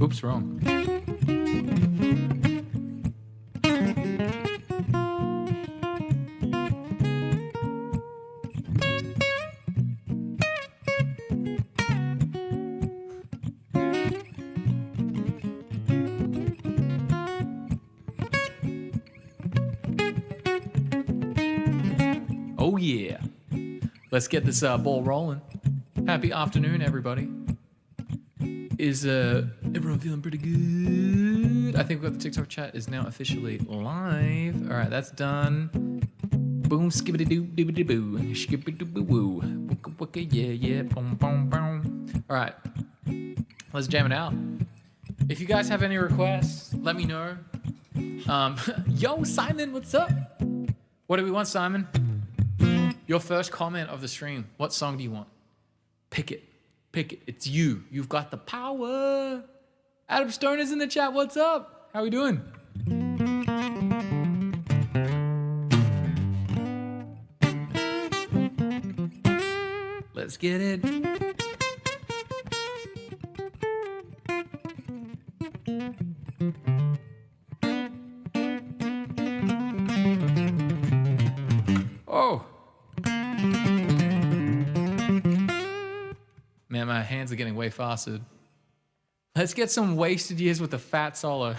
Oops, wrong. Oh yeah. Let's get this ball rolling. Happy afternoon, everybody. Is everyone feeling pretty good? I think we've got the TikTok chat is now officially live. All right, that's done. Boom, skibbity doo, dibbity boo, skibbity doo boo woo, wooka wooka, yeah, boom, boom, boom. All right, let's jam it out. If you guys have any requests, let me know. Yo, Simon, what's up? What do we want, Simon? Your first comment of the stream. What song do you want? Pick it. Pick it. It's you. You've got the power. Adam Stone is in the chat. What's up? How we doing? Let's get it. Oh. Man, my hands are getting way faster. Let's get some wasted years with the phat solo.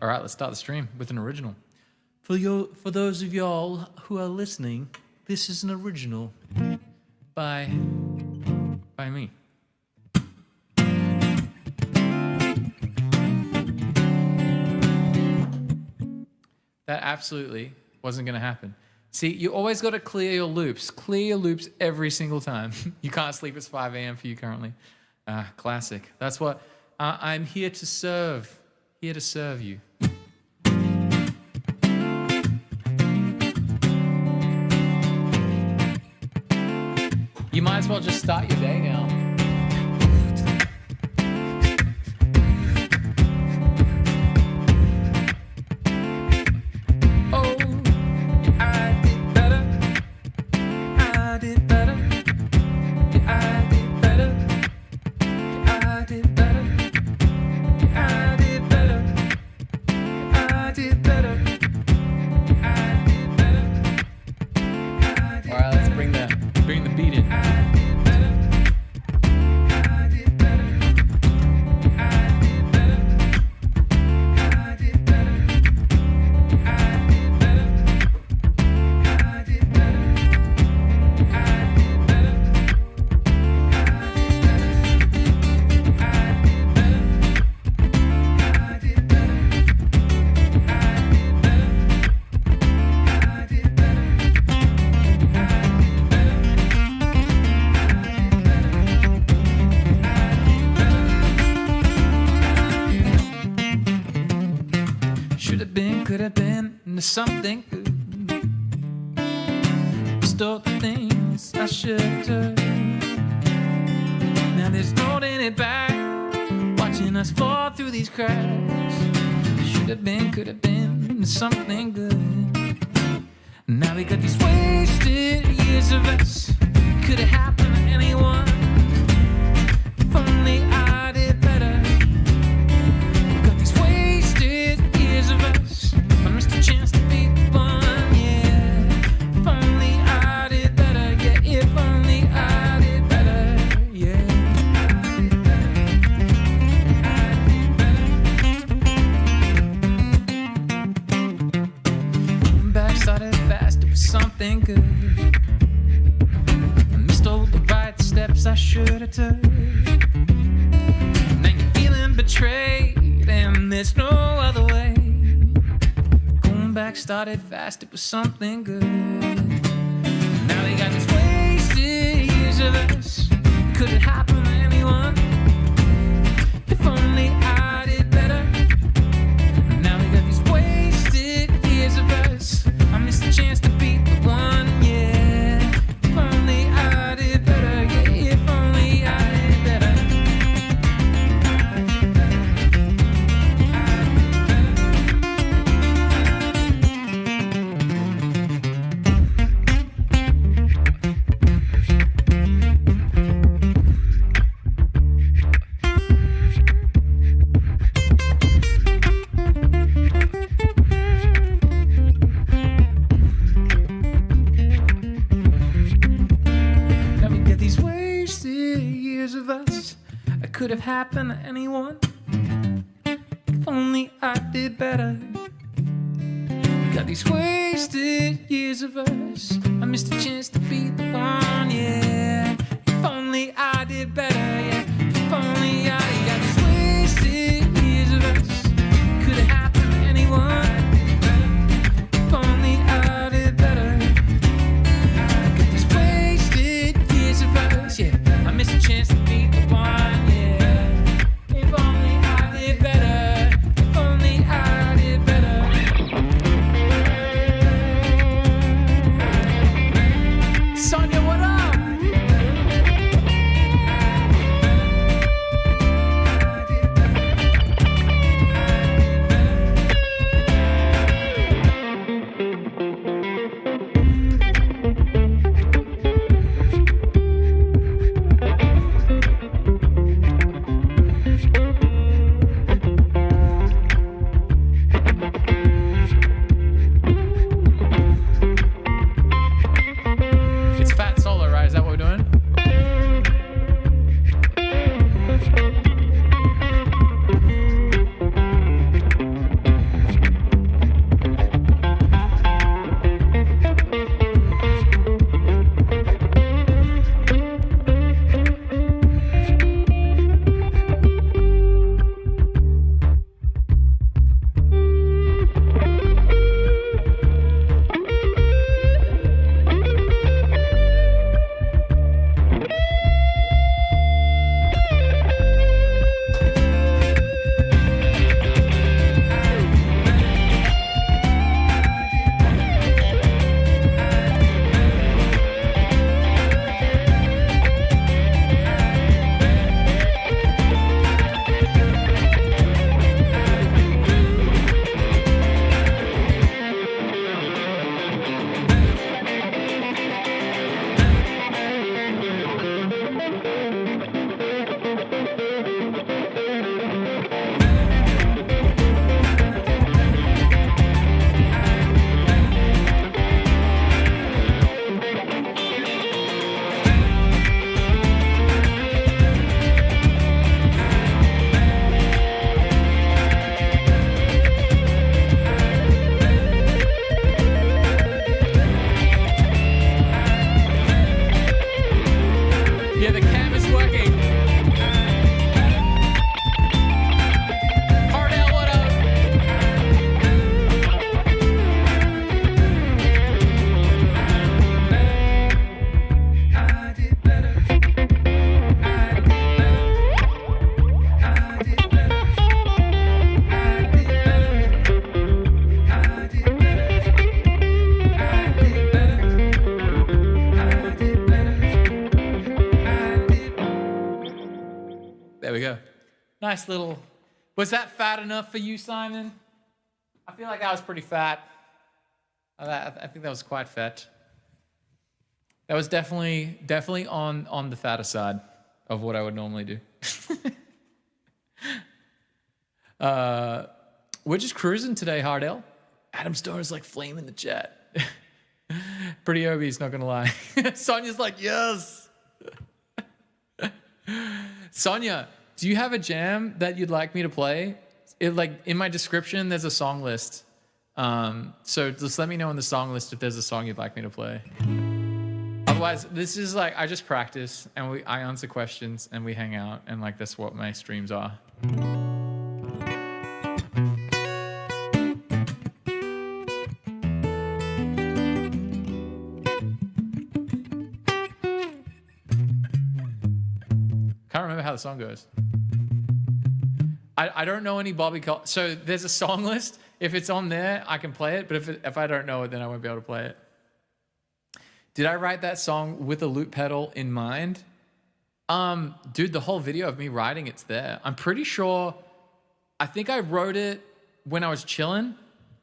All right, let's start the stream with an original. For those of y'all who are listening, this is an original by me. That absolutely wasn't going to happen. See, you always got to clear your loops. Clear your loops every single time. You can't sleep. It's 5 a.m. for you currently. Classic. That's what I'm here to serve. Here to serve you. You might as well just start your day now. Something good. Stole the things I should have done. Now there's no holding it back. Watching us fall through these cracks. Should have been, could have been something good. Now we got these wasted years of us. Could have happened to anyone. If only I did better. Got these wasted years of us. I missed a chance to be the one, yeah. If only I did better, yeah. If only I did better, yeah. Back started fast, it was something good. I missed all the right steps I should have took. Now you're feeling betrayed, and there's no other way. Back started fast, it was something good. Now they got these wasted years of us. Could it happen to anyone? If only I did better. Now we got these wasted years of us. I missed the chance to be the one, yeah. If only I did better, yeah. If only I did better. us. It could have happened to anyone. If only I did better. We got these wasted years of us. I missed a chance to be the one, yeah. If only I did better, yeah. If only I got these wasted years of us. Could have happened to anyone. If only I did better. I got these wasted years of us, yeah. I missed a chance to be the one, yeah. If only I did better. If only I did better. Sonia, what up? It's Phat solo, right? Is that what we're doing? Yeah, the cam is working. Hardell, what up? I did better. I did better. I did better. I did better. I did better. I did better. I did better. There we go. Nice little. Was that fat enough for you, Simon? I feel like that was pretty fat. I think that was quite fat. That was definitely on the fatter side of what I would normally do. We're just cruising today, Hardell. Adam Stone is like flame in the chat. Pretty Obi's not gonna lie. Sonia's like, yes. Sonia, do you have a jam that you'd like me to play? In my description, there's a song list. So just let me know in the song list if there's a song you'd like me to play. Otherwise, this is like, I just practice and I answer questions and we hang out and like that's what my streams are. Can't remember how the song goes. I don't know any Bobby Cole. So there's a song list. If it's on there, I can play it. But if I don't know it, then I won't be able to play it. Did I write that song with a loop pedal in mind? Dude, the whole video of me writing it's there. I'm pretty sure. I think I wrote it when I was chilling,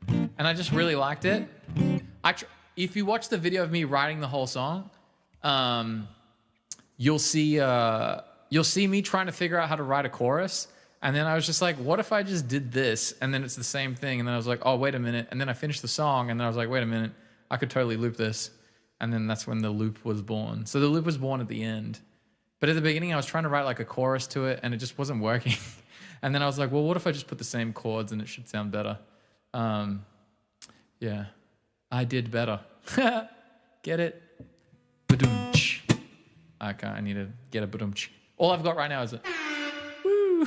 and I just really liked it. If you watch the video of me writing the whole song, you'll see me trying to figure out how to write a chorus. And then I was just like, what if I just did this? And then it's the same thing. And then I was like, oh, wait a minute. And then I finished the song. And then I was like, wait a minute. I could totally loop this. And then that's when the loop was born. So the loop was born at the end. But at the beginning, I was trying to write like a chorus to it, and it just wasn't working. And then I was like, well, what if I just put the same chords and it should sound better? Yeah, I did better. Get it? Ba-doom-ch. Okay, I need to get a ba-doom-ch. All I've got right now is a woo.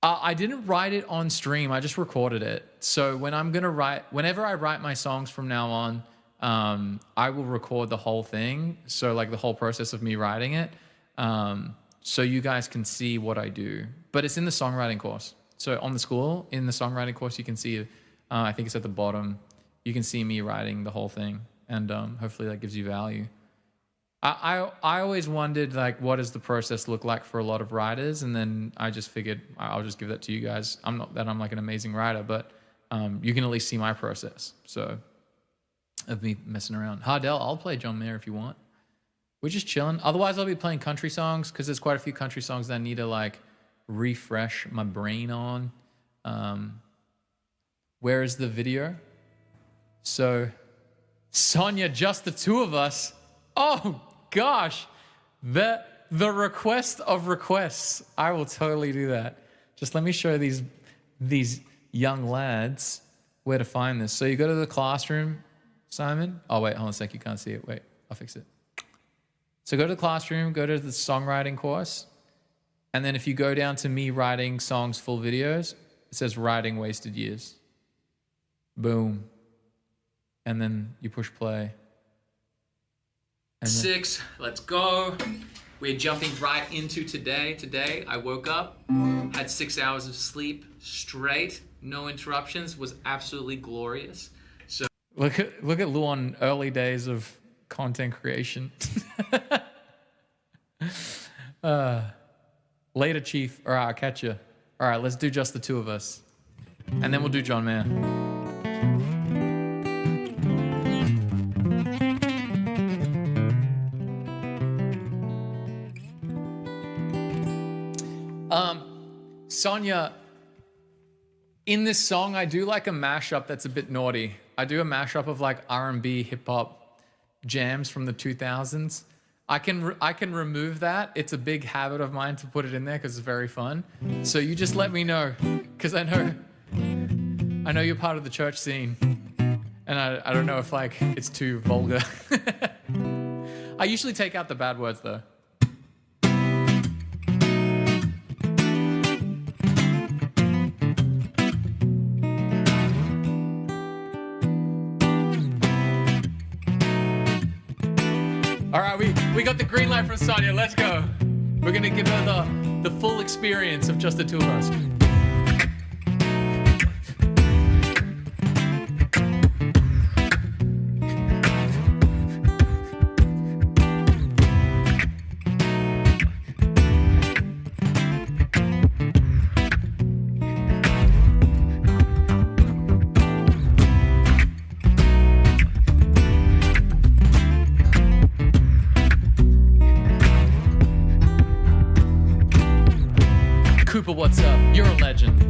I didn't write it on stream. I just recorded it. So whenever I write my songs from now on, I will record the whole thing. So like the whole process of me writing it. So you guys can see what I do. But it's in the songwriting course. So on the school, in the songwriting course, you can see, I think it's at the bottom, you can see me writing the whole thing. And hopefully that gives you value. I always wondered, like, what does the process look like for a lot of writers? And then I just figured I'll just give that to you guys. I'm not that I'm like an amazing writer, but you can at least see my process. So of me messing around. Hardell, I'll play John Mayer if you want. We're just chilling. Otherwise, I'll be playing country songs because there's quite a few country songs that I need to like refresh my brain on. Where is the video? So, Sonia, just the two of us. Oh gosh, the request of requests. I will totally do that. Just let me show these young lads where to find this. So you go to the classroom, Simon. Oh wait, hold on a sec. You can't see it. Wait, I'll fix it. So go to the classroom, go to the songwriting course, and then if you go down to me writing songs, full videos, it says writing wasted years. Boom. And then you push play. And 6, let's go. We're jumping right into today. Today, I woke up, had 6 hours of sleep straight, no interruptions, was absolutely glorious. So look at Luan, early days of content creation. Later, Chief. All right, I'll catch you. All right, let's do just the two of us. And then we'll do John Mayer. Sonia, in this song, I do like a mashup that's a bit naughty. I do a mashup of like R&B, hip hop jams from the 2000s. I can remove that. It's a big habit of mine to put it in there because it's very fun. So you just let me know, because I know you're part of the church scene, and I don't know if like it's too vulgar. I usually take out the bad words though. All right, we got the green light from Sonia. Let's go. We're gonna give her the full experience of just the two of us. What's up? You're a legend.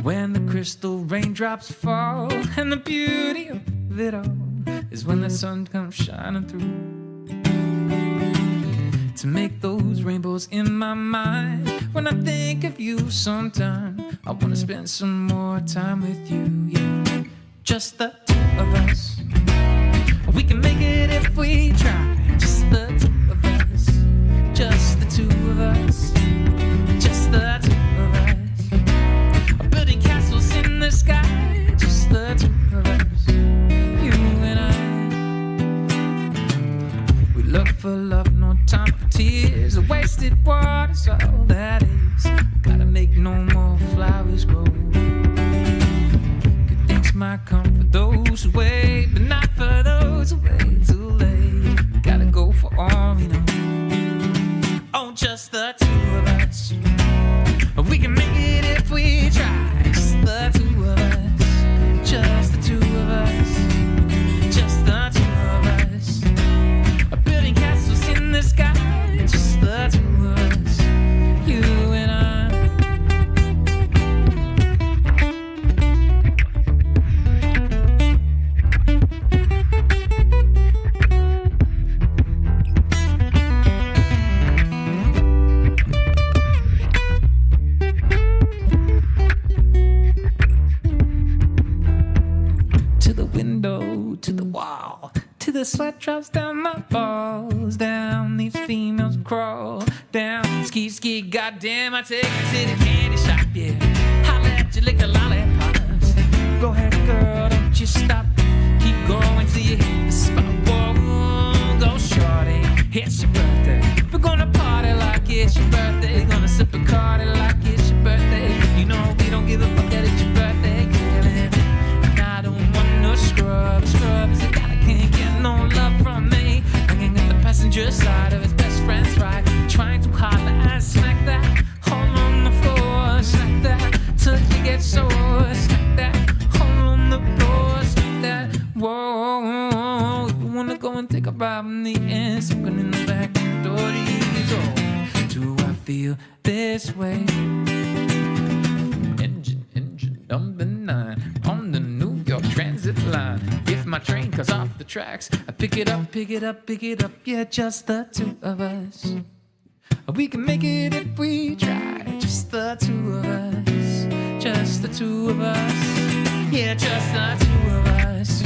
When the crystal raindrops fall and the beauty of it all is when the sun comes shining through to make those rainbows in my mind. When I think of you sometime, I want to spend some more time with you. Yeah, just the two of us. We can make it if we try. Just the two of us. Just the two of us. Just the two of us. Building castles in the sky. Just the two of us. You and I. We look for love, no time for tears. A wasted water's all that is. Gotta make no more flowers grow. Good things might come for those who wait, but not for those who wait too late. Gotta go for all we know. Oh, just the two of us. We can make it if we try. Just the two of us. Just the two of us. Just the two of us. Building castles in the sky. Just the two of us. You and I. window, to the wall, till the sweat drops down my balls. Down these females crawl down. Ski, ski, goddamn, I take you to the candy shop, yeah. Holla at you, lick the lollipops. Go ahead, girl, don't you stop. Keep going till you hit the spot. Whoa, go shorty, it's your birthday. We're gonna party like it's your birthday. Gonna sip a Cardi like it's your birthday. You know we don't give a fuck that it's your birthday, girl. And I don't want no scrubs. Scrubs, a guy can't get no love from me. Hanging at the passenger side of his best friend's ride. Trying too hard to smack that. Hold on the floor, smack that. Till you get sore, smack that. Hold on the floor, smack that. Whoa, you wanna go and take a ride in the end. Smoking in the back door. Do I feel this way? Engine number 9 on the New York Transit line. If my train comes off the tracks, I pick it up, pick it up, pick it up. Yeah, just the two of us. We can make it if we try. Just the two of us. Just the two of us. Yeah, just the two of us.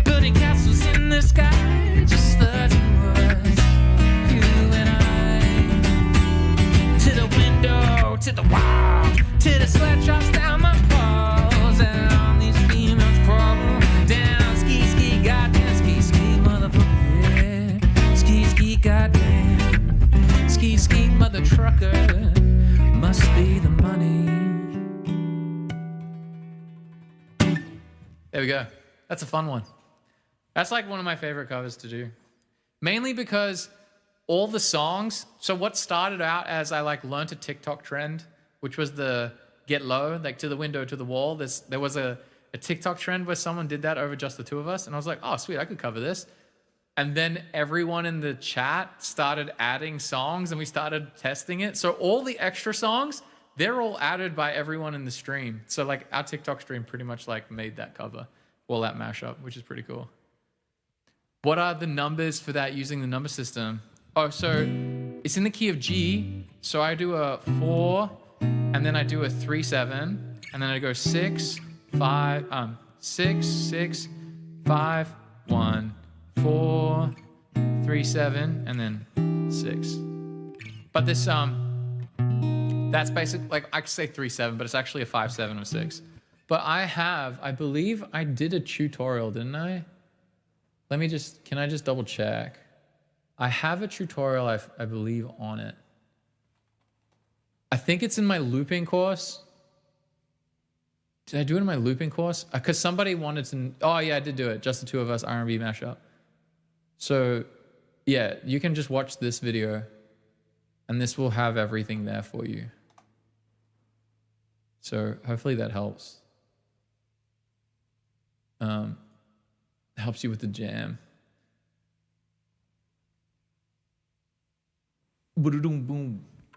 Building castles in the sky. Just the two of us. You and I. To the window, to the wall, till the sweat drops down my balls. And all these females crawl down. Ski, ski, goddamn, ski, ski, motherfucker, yeah. Ski, ski, goddamn. Ski, ski, mother trucker. Must be the money. There we go. That's a fun one. That's like one of my favorite covers to do. Mainly because all the songs, so what started out as I like learned a TikTok trend, which was the get low, like to the window, to the wall. There was a TikTok trend where someone did that over just the two of us. And I was like, oh, sweet, I could cover this. And then everyone in the chat started adding songs and we started testing it. So all the extra songs, they're all added by everyone in the stream. So like our TikTok stream pretty much like made that cover, all that mashup, which is pretty cool. What are the numbers for that using the number system? Oh, so it's in the key of G. So I do a 4, and then I do a 3/7, and then I go 6, 5, 6, 6, 5, 1, 4, 3/7, and then 6. But this that's basic. Like I could say 3/7, but it's actually a 5/7 or 6. But I believe I did a tutorial, didn't I? Can I just double check? I have a tutorial, I believe, on it. I think it's in my looping course. Did I do it in my looping course? Because somebody wanted to, oh yeah, I did do it. Just the two of us, R&B mashup. So yeah, you can just watch this video and this will have everything there for you. So hopefully that helps. Helps you with the jam. Boom, boom,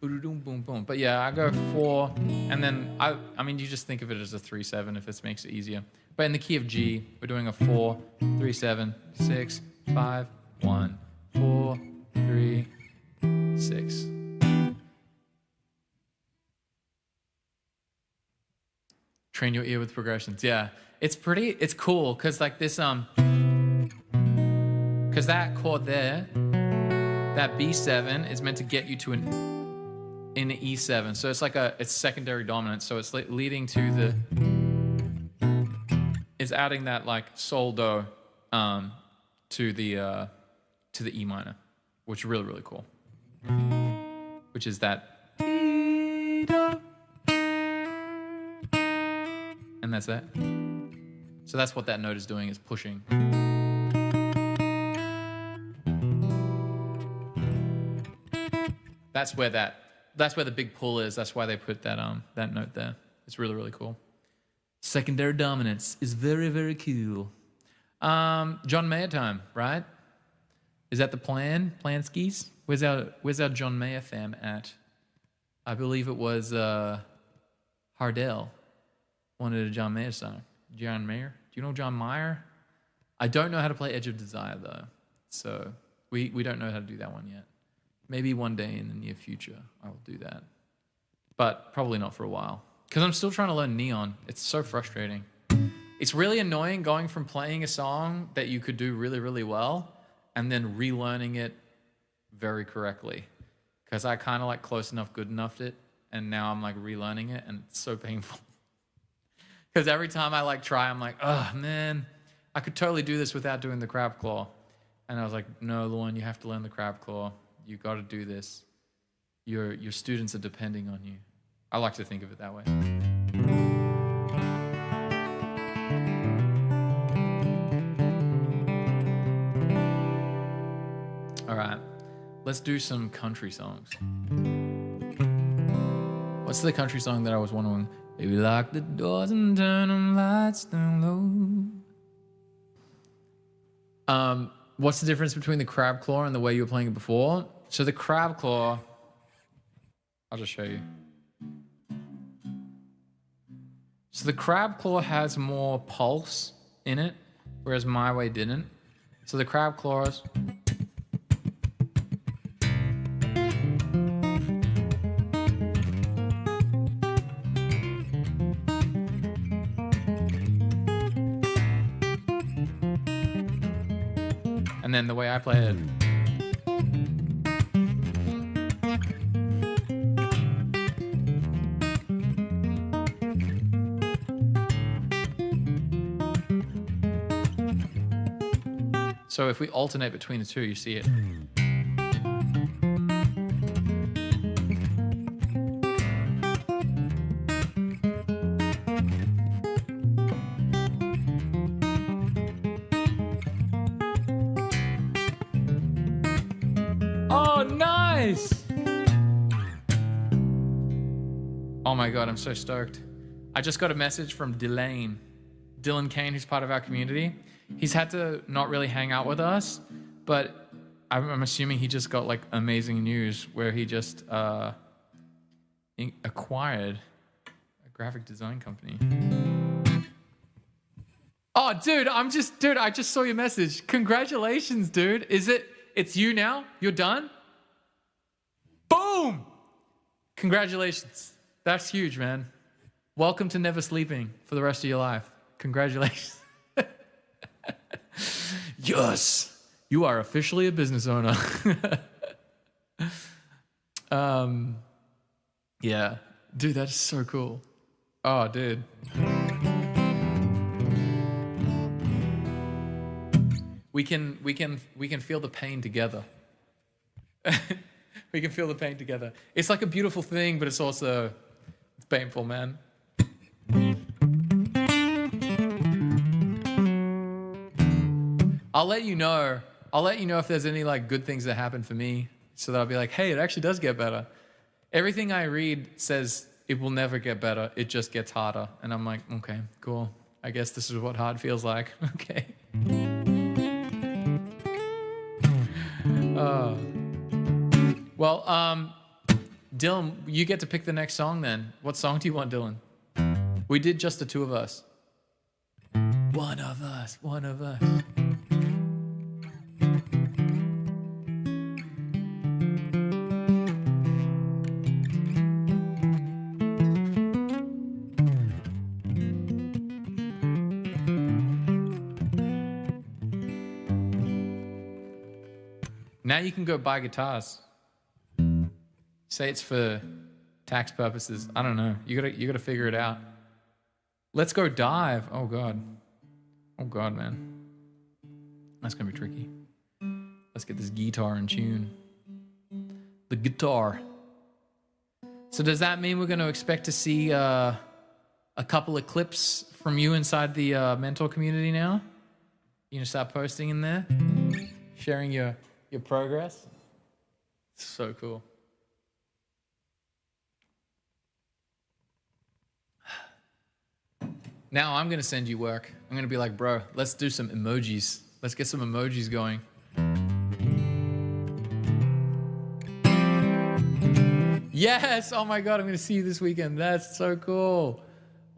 boom, boom, boom. But yeah, I go 4, and then I mean, you just think of it as a 3/7 if this makes it easier. But in the key of G, we're doing a 4, 3/7, 6, 5, 1, 4, 3, 6. Train your ear with progressions. Yeah, it's cool because like this because that chord there, that B7 is meant to get you to an E7. So it's like it's secondary dominant. So it's like leading to it's adding that like sol do to the E minor, which is really, really cool. Which is that. And that's that. So that's what that note is doing, is pushing. That's where the big pull is. That's why they put that that note there. It's really, really cool. Secondary dominance is very, very cool. John Mayer time, right? Is that the plan? Plan skis? Where's our John Mayer fam at? I believe it was Hardell wanted a John Mayer song. John Mayer? Do you know John Mayer? I don't know how to play Edge of Desire though. So we don't know how to do that one yet. Maybe one day in the near future I will do that. But probably not for a while. Because I'm still trying to learn Neon. It's so frustrating. It's really annoying going from playing a song that you could do really, really well and then relearning it very correctly. Because I kind of like close enough, good enough it, and now I'm like relearning it, and it's so painful. Because every time I like try, I'm like, oh man, I could totally do this without doing the crab claw. And I was like, no, Lauren, you have to learn the crab claw. You got to do this. Your students are depending on you. I like to think of it that way. All right, let's do some country songs. What's the country song that I was wondering? Maybe lock the doors and turn them lights down low. What's the difference between the crab claw and the way you were playing it before? So the crab claw, I'll just show you. So the crab claw has more pulse in it, whereas my way didn't. So the crab claws. And then the way I play it. So if we alternate between the two, you see it. Oh, nice! Oh my God, I'm so stoked. I just got a message from Dylan Kane, who's part of our community. He's had to not really hang out with us, but I'm assuming he just got like amazing news where he just acquired a graphic design company. Oh, dude, I just saw your message. Congratulations, dude. It's you now? You're done? Boom! Congratulations. That's huge, man. Welcome to never sleeping for the rest of your life. Congratulations. Yes, you are officially a business owner. Yeah, dude, that's so cool. Oh, dude. We can feel the pain together. We can feel the pain together. It's like a beautiful thing, but it's also painful, man. I'll let you know if there's any like good things that happen for me, so that I'll be like, hey, it actually does get better. Everything I read says it will never get better. It just gets harder. And I'm like, okay, cool. I guess this is what hard feels like. Okay. Well, Dylan, you get to pick the next song then. What song do you want, Dylan? We did just the two of us. One of us. Now you can go buy guitars. Say it's for tax purposes. I don't know. You gotta figure it out. Let's go dive. Oh God, man. That's gonna be tricky. Let's get this guitar in tune. The guitar. So does that mean we're gonna expect to see a couple of clips from you inside the mentor community now? You gonna start posting in there? Sharing your progress? So cool. Now I'm going to send you work. I'm going to be like, bro, let's do some emojis. Let's get some emojis going. Yes! Oh my God, I'm going to see you this weekend. That's so cool.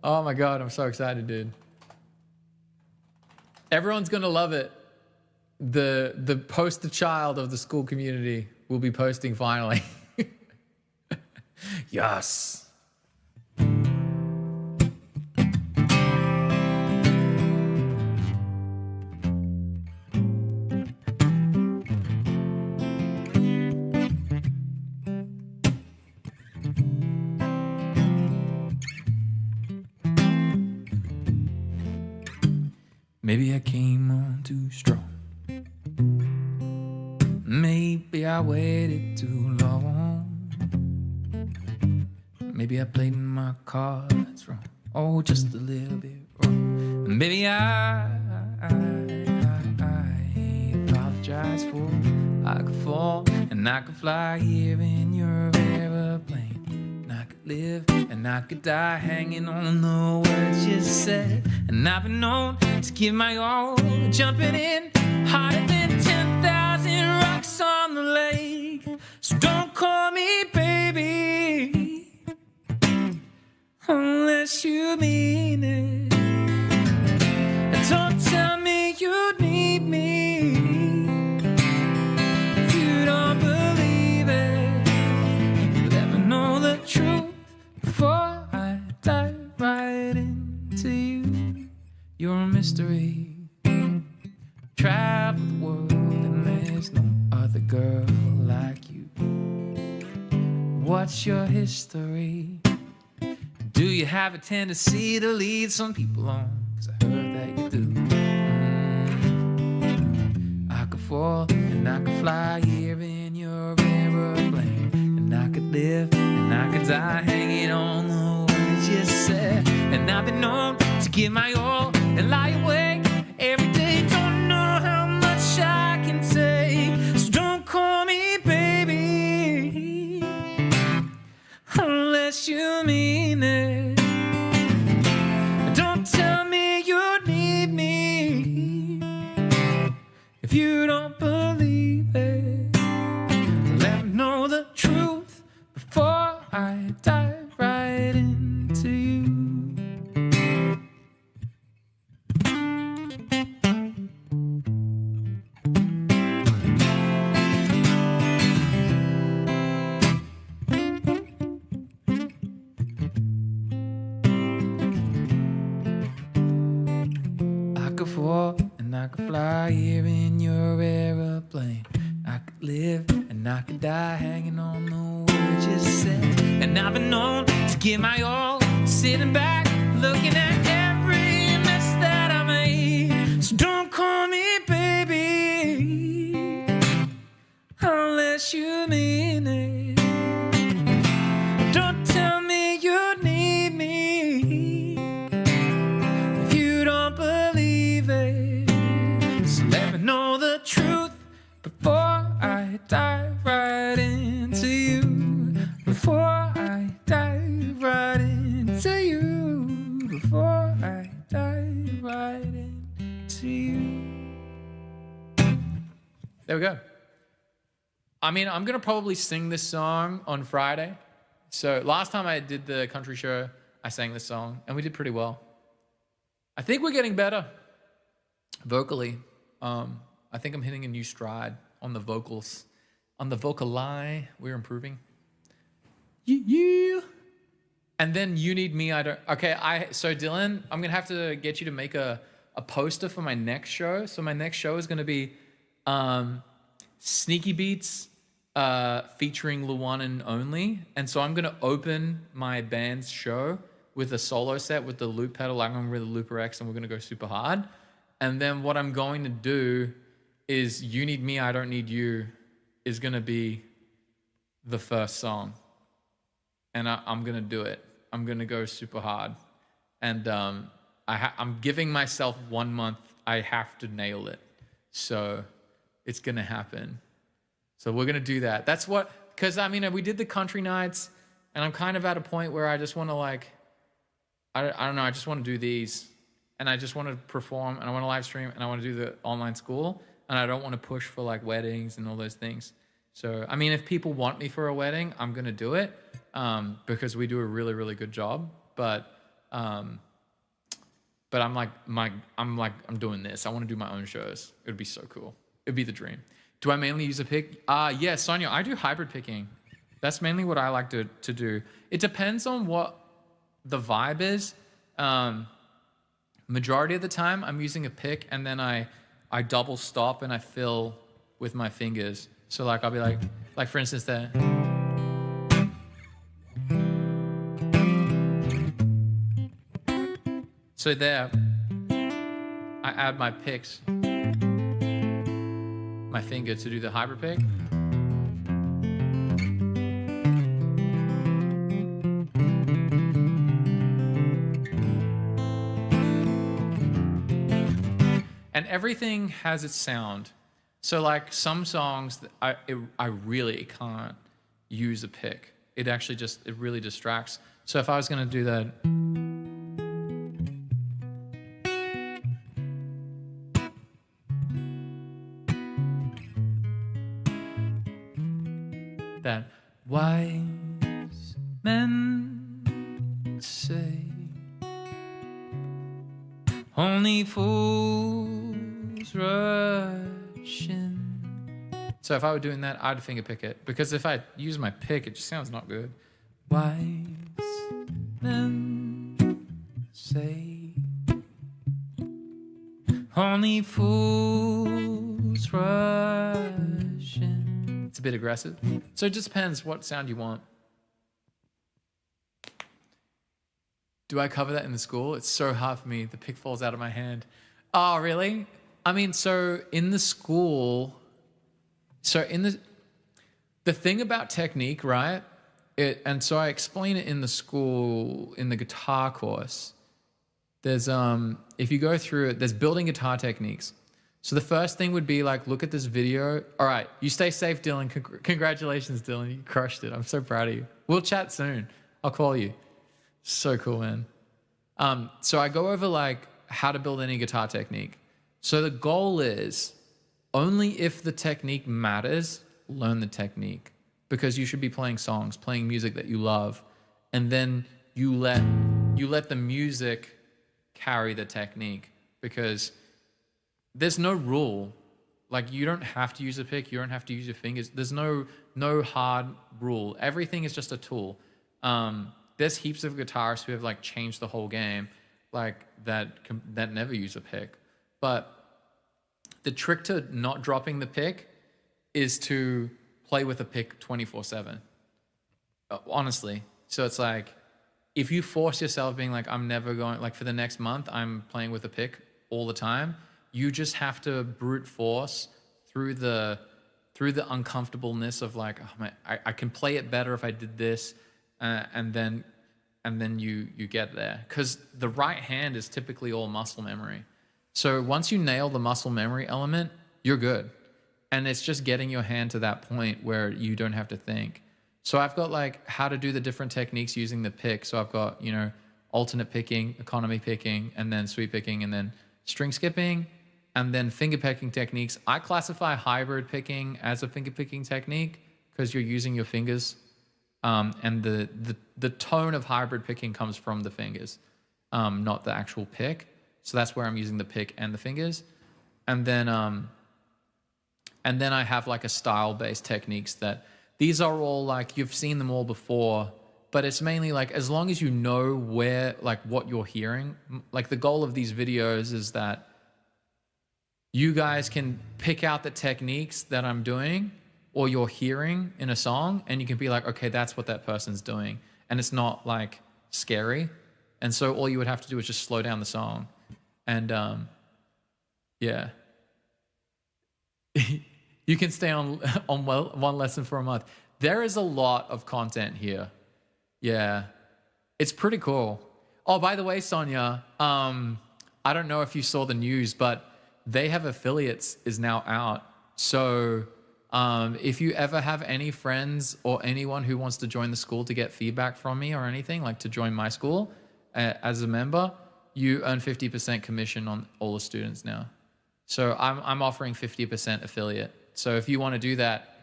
Oh my God, I'm so excited, dude. Everyone's going to love it. The poster child of the school community will be posting finally. Yes. Maybe I came on too strong. Maybe I waited too long. Maybe I played my cards wrong. Oh, just a little bit wrong. Maybe I apologize for I could fall and I could fly here in your aeroplane. And I could live and I could die hanging on the words you said. And I've been known to give my all, jumping in harder than 10,000 rocks on the lake. So don't call me baby unless you mean it. And don't tell me you need me if you don't believe it. Let me know the truth before I dive right into you. You're a mystery. Travel the world and there's no other girl like you. What's your history? Do you have a tendency to lead some people on? 'Cause I heard that you do. I could fall and I could fly here in your aeroplane. And I could live and I could die hanging on the words you said. And I've been known to give my all and lie awake every day. Don't know how much I can take. So don't call me baby unless you mean it. Don't tell me you need me if you don't believe it. Let me know the truth before I dive right into you. And I could fly here in your aeroplane. I could live and I could die hanging on the words you said. And I've been known to give my all, sitting back, looking at every mess that I made. So don't call me baby unless you mean it. Don't tell me you need me if you don't believe it. So let me know the truth before I dive right into you. Before I dive right into you. Before I dive right into you. There we go. I mean, I'm going to probably sing this song on Friday. So last time I did the country show, I sang this song, and we did pretty well. I think we're getting better vocally. I think I'm hitting a new stride on the vocals. On the vocal line, we're improving. Yeah. And then You Need Me, I don't... Okay, so Dylan, I'm going to have to get you to make a poster for my next show. So my next show is going to be Sneaky Beats featuring Luanan only. And so I'm going to open my band's show with a solo set with the loop pedal. Like I'm with the Looper X and we're going to go super hard. And then what I'm going to do is You Need Me, I Don't Need You is going to be the first song. And I'm going to do it. I'm going to go super hard. And I'm giving myself 1 month. I have to nail it. So it's going to happen. So we're going to do that. That's what, because I mean, we did the country nights and I'm kind of at a point where I just want to like, I don't know, I just want to do these. And I just want to perform and I want to live stream and I want to do the online school. And I don't want to push for like weddings and all those things. So, I mean, if people want me for a wedding, I'm going to do it because we do a really, really good job. But I'm doing this. I want to do my own shows. It would be so cool. It would be the dream. Do I mainly use a pick? Yeah, Sonia, I do hybrid picking. That's mainly what I like to do. It depends on what the vibe is. Majority of the time, I'm using a pick and then I double stop and I fill with my fingers. So like I'll be like for instance there. So there. I add my picks, my finger to do the hybrid pick. And everything has its sound. So like some songs that I really can't use a pick. It actually just, it really distracts. So if I was gonna do that, that wise men say only fools rush in. So if I were doing that, I'd finger pick it. Because if I use my pick, it just sounds not good. Wise men say only fools rush in. It's a bit aggressive. So it just depends what sound you want. Do I cover that in the school? It's so hard for me. The pick falls out of my hand. Oh, really? I mean, so in the school, the thing about technique, right? And so I explain it in the school, in the guitar course. There's, if you go through it, there's building guitar techniques. So the first thing would be like, look at this video. All right, you stay safe, Dylan. Congratulations, Dylan. You crushed it. I'm so proud of you. We'll chat soon. I'll call you. So cool, man. So I go over like how to build any guitar technique. So the goal is only if the technique matters, learn the technique, because you should be playing songs, playing music that you love, and then you let the music carry the technique, because there's no rule. Like you don't have to use a pick, you don't have to use your fingers. There's no hard rule. Everything is just a tool. There's heaps of guitarists who have like changed the whole game, like that never use a pick. But the trick to not dropping the pick is to play with a pick 24/7. Honestly. So it's like, if you force yourself being like, I'm never going, like for the next month, I'm playing with a pick all the time, you just have to brute force through the uncomfortableness of like, oh man, I can play it better if I did this. And then you get there, because the right hand is typically all muscle memory. So once you nail the muscle memory element, you're good, and it's just getting your hand to that point where you don't have to think. So I've got like how to do the different techniques using the pick. So I've got, you know, alternate picking, economy picking, and then sweep picking, and then string skipping, and then finger picking techniques. I classify hybrid picking as a finger picking technique because you're using your fingers. And the tone of hybrid picking comes from the fingers, not the actual pick. So that's where I'm using the pick and the fingers. And then I have like a style-based techniques that these are all like, you've seen them all before, but it's mainly like, as long as you know where, like what you're hearing, like the goal of these videos is that you guys can pick out the techniques that I'm doing or you're hearing in a song, and you can be like, okay, that's what that person's doing. And it's not like scary. And so all you would have to do is just slow down the song. And yeah. You can stay on one lesson for a month. There is a lot of content here. Yeah. It's pretty cool. Oh, by the way, Sonia, I don't know if you saw the news, but They Have Affiliates is now out. So if you ever have any friends or anyone who wants to join the school to get feedback from me or anything, like to join my school as a member, you earn 50% commission on all the students now. So I'm offering 50% affiliate. So if you want to do that,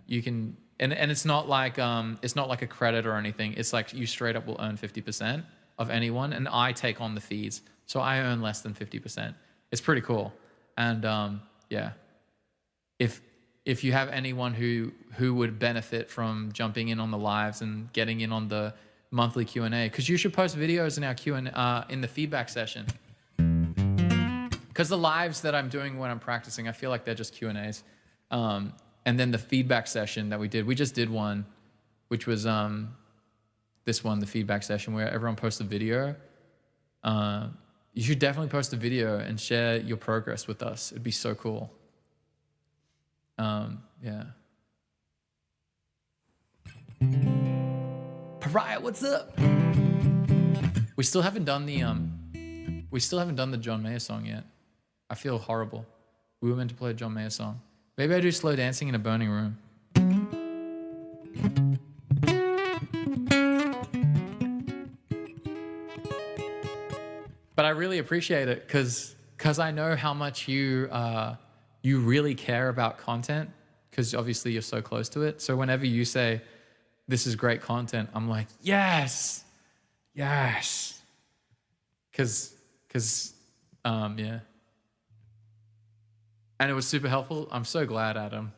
you can, and it's not like a credit or anything. It's like you straight up will earn 50% of anyone, and I take on the fees. So I earn less than 50%. It's pretty cool. And yeah, if you have anyone who would benefit from jumping in on the lives and getting in on the monthly Q&A, because you should post videos in our Q&A in the feedback session. Because the lives that I'm doing when I'm practicing, I feel like they're just Q&As. And then the feedback session that we just did one, which was this one, the feedback session, where everyone posts a video. You should definitely post a video and share your progress with us. It'd be so cool. Yeah. Pariah, what's up? We still haven't done the John Mayer song yet. I feel horrible. We were meant to play a John Mayer song. Maybe I do slow dancing in a burning room. But I really appreciate it because I know how much you really care about content, because obviously you're so close to it. So whenever you say, this is great content, I'm like, yes. Because yeah. And it was super helpful. I'm so glad, Adam.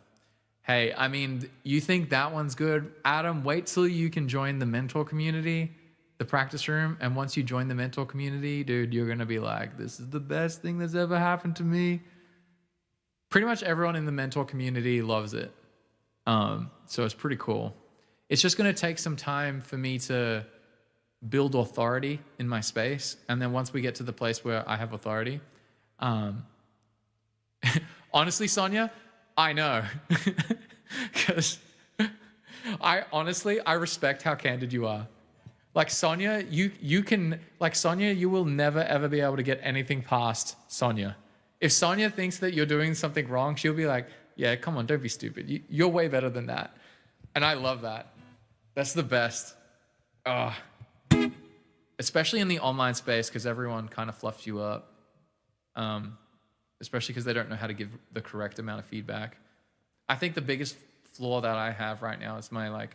Hey, I mean, you think that one's good? Adam, wait till you can join the mentor community, the practice room. And once you join the mentor community, dude, you're going to be like, this is the best thing that's ever happened to me. Pretty much everyone in the mentor community loves it. So it's pretty cool. It's just going to take some time for me to build authority in my space. And then once we get to the place where I have authority, honestly, Sonia, I know. Because I respect how candid you are. Like Sonia, you will never ever be able to get anything past Sonia. If Sonia thinks that you're doing something wrong, she'll be like, yeah, come on, don't be stupid. You're way better than that. And I love that. That's the best. Especially in the online space, because everyone kind of fluffs you up. Especially because they don't know how to give the correct amount of feedback. I think the biggest flaw that I have right now is my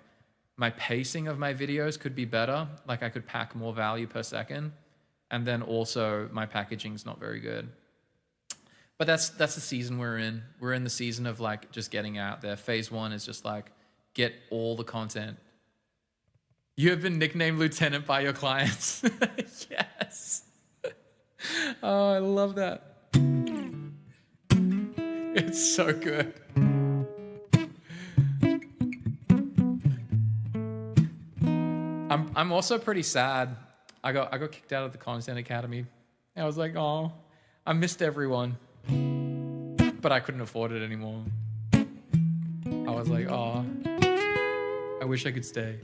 pacing of my videos could be better. Like I could pack more value per second. And then also my packaging's not very good. But that's the season we're in. We're in the season of like just getting out there. Phase 1 is just like get all the content. You have been nicknamed Lieutenant by your clients. Yes. Oh, I love that. It's so good. I'm also pretty sad. I got kicked out of the Content Academy. I was like, oh, I missed everyone. But I couldn't afford it anymore. I was like, oh, I wish I could stay.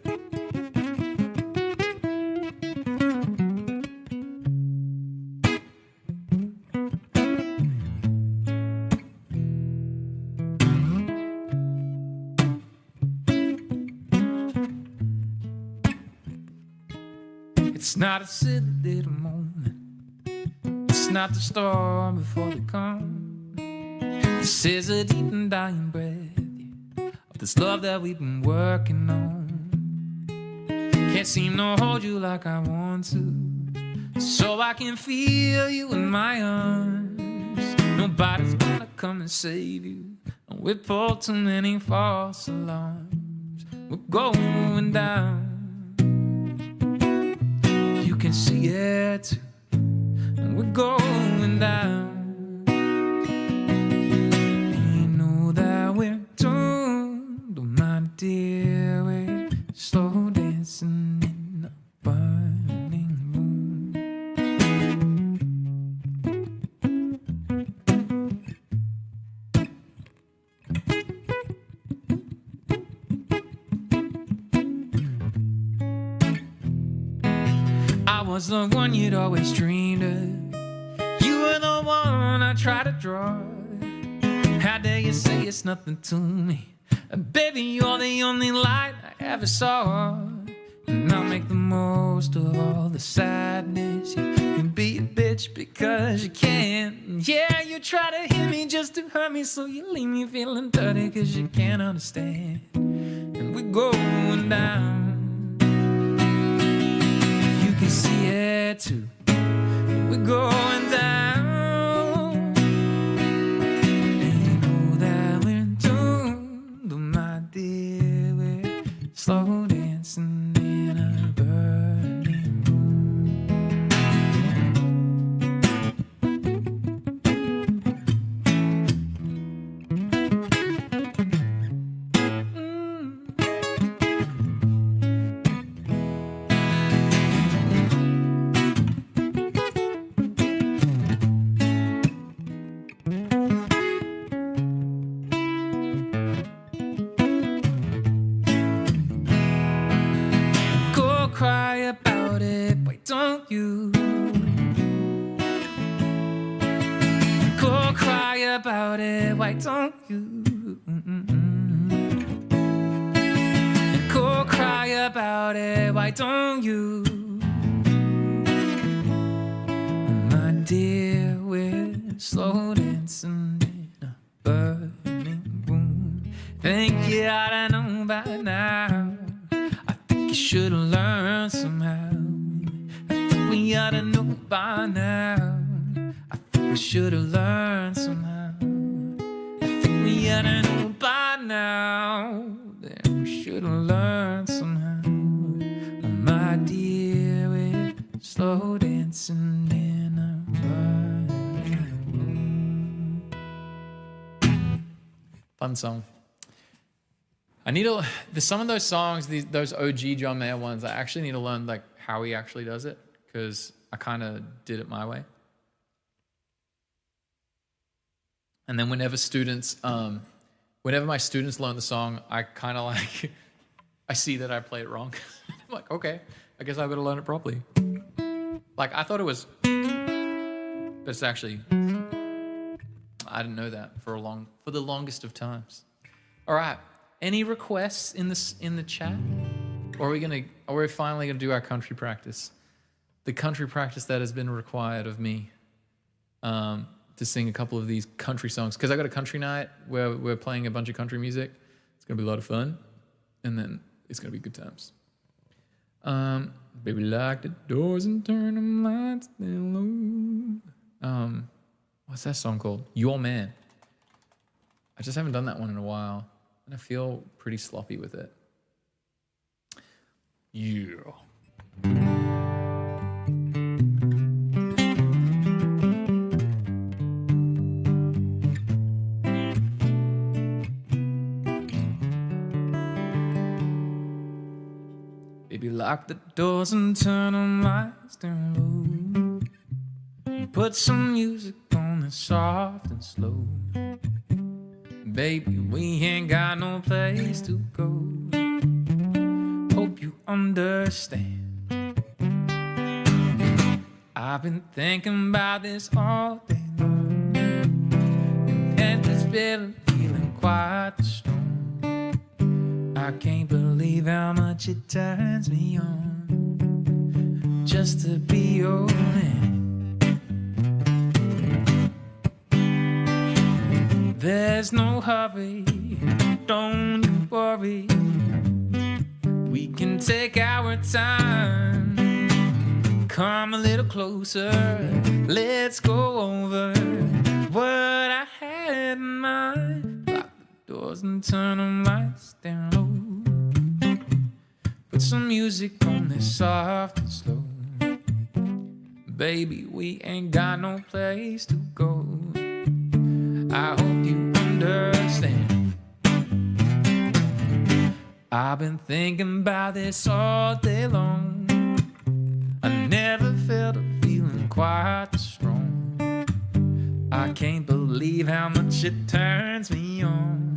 It's not a silly little moment. It's not the storm before the calm. This is a deep and dying breath of this love that we've been working on. Can't seem to hold you like I want to, so I can feel you in my arms. Nobody's gonna come and save you, and we pull too many false alarms. We're going down. You can see it too, and we're going down. Dear, we're slow dancing in a burning moon. I was the one you'd always dreamed of. You were the one I tried to draw. How dare you say it's nothing to me? Baby, you're the only light I ever saw. And I'll make the most of all the sadness. You can be a bitch because you can. Yeah, you try to hit me just to hurt me, so you leave me feeling dirty because you can't understand. And we're going down. You can see it too. We're going down. Slow dancing in a burning room. about it, why don't you? Go cry about it, why don't you? My dear, we're slow dancing in a burning room. Think you ought to know by now. I think you should have learned somehow. I think we ought to know by now. I think we should have learned somehow. I think we ought to know by now. That we should have learned somehow. Oh, my dear, we're slow dancing in a burning room. Fun song. I need to. There's some of those songs, those OG John Mayer ones. I actually need to learn like how he actually does it because I kind of did it my way. And then whenever my students learn the song, I kind of like, I see that I play it wrong. I'm like, okay, I guess I better learn it properly. Like I thought it was, but it's actually, I didn't know that for the longest of times. All right. Any requests in the chat? Or are we finally gonna do our country practice? The country practice that has been required of me to sing a couple of these country songs. Because I got a country night where we're playing a bunch of country music. It's gonna be a lot of fun. And then it's gonna be good times. Baby, lock the doors and turn them lights down low. What's that song called? Your Man. I just haven't done that one in a while. And I feel pretty sloppy with it. Yeah. Baby, lock the doors and turn them lights down low. Put some music on that's soft and slow. Baby, we ain't got no place to go. Hope you understand. I've been thinking about this all day long, and this feeling quite strong. I can't believe how much it turns me on just to be your man. There's no hurry, don't you worry. We can take our time. Come a little closer, let's go over what I had in mind. Lock the doors and turn them lights down low. Put some music on that's soft and slow. Baby, we ain't got no place to go. I hope you understand. I've been thinking about this all day long. I never felt a feeling quite strong. I can't believe how much it turns me on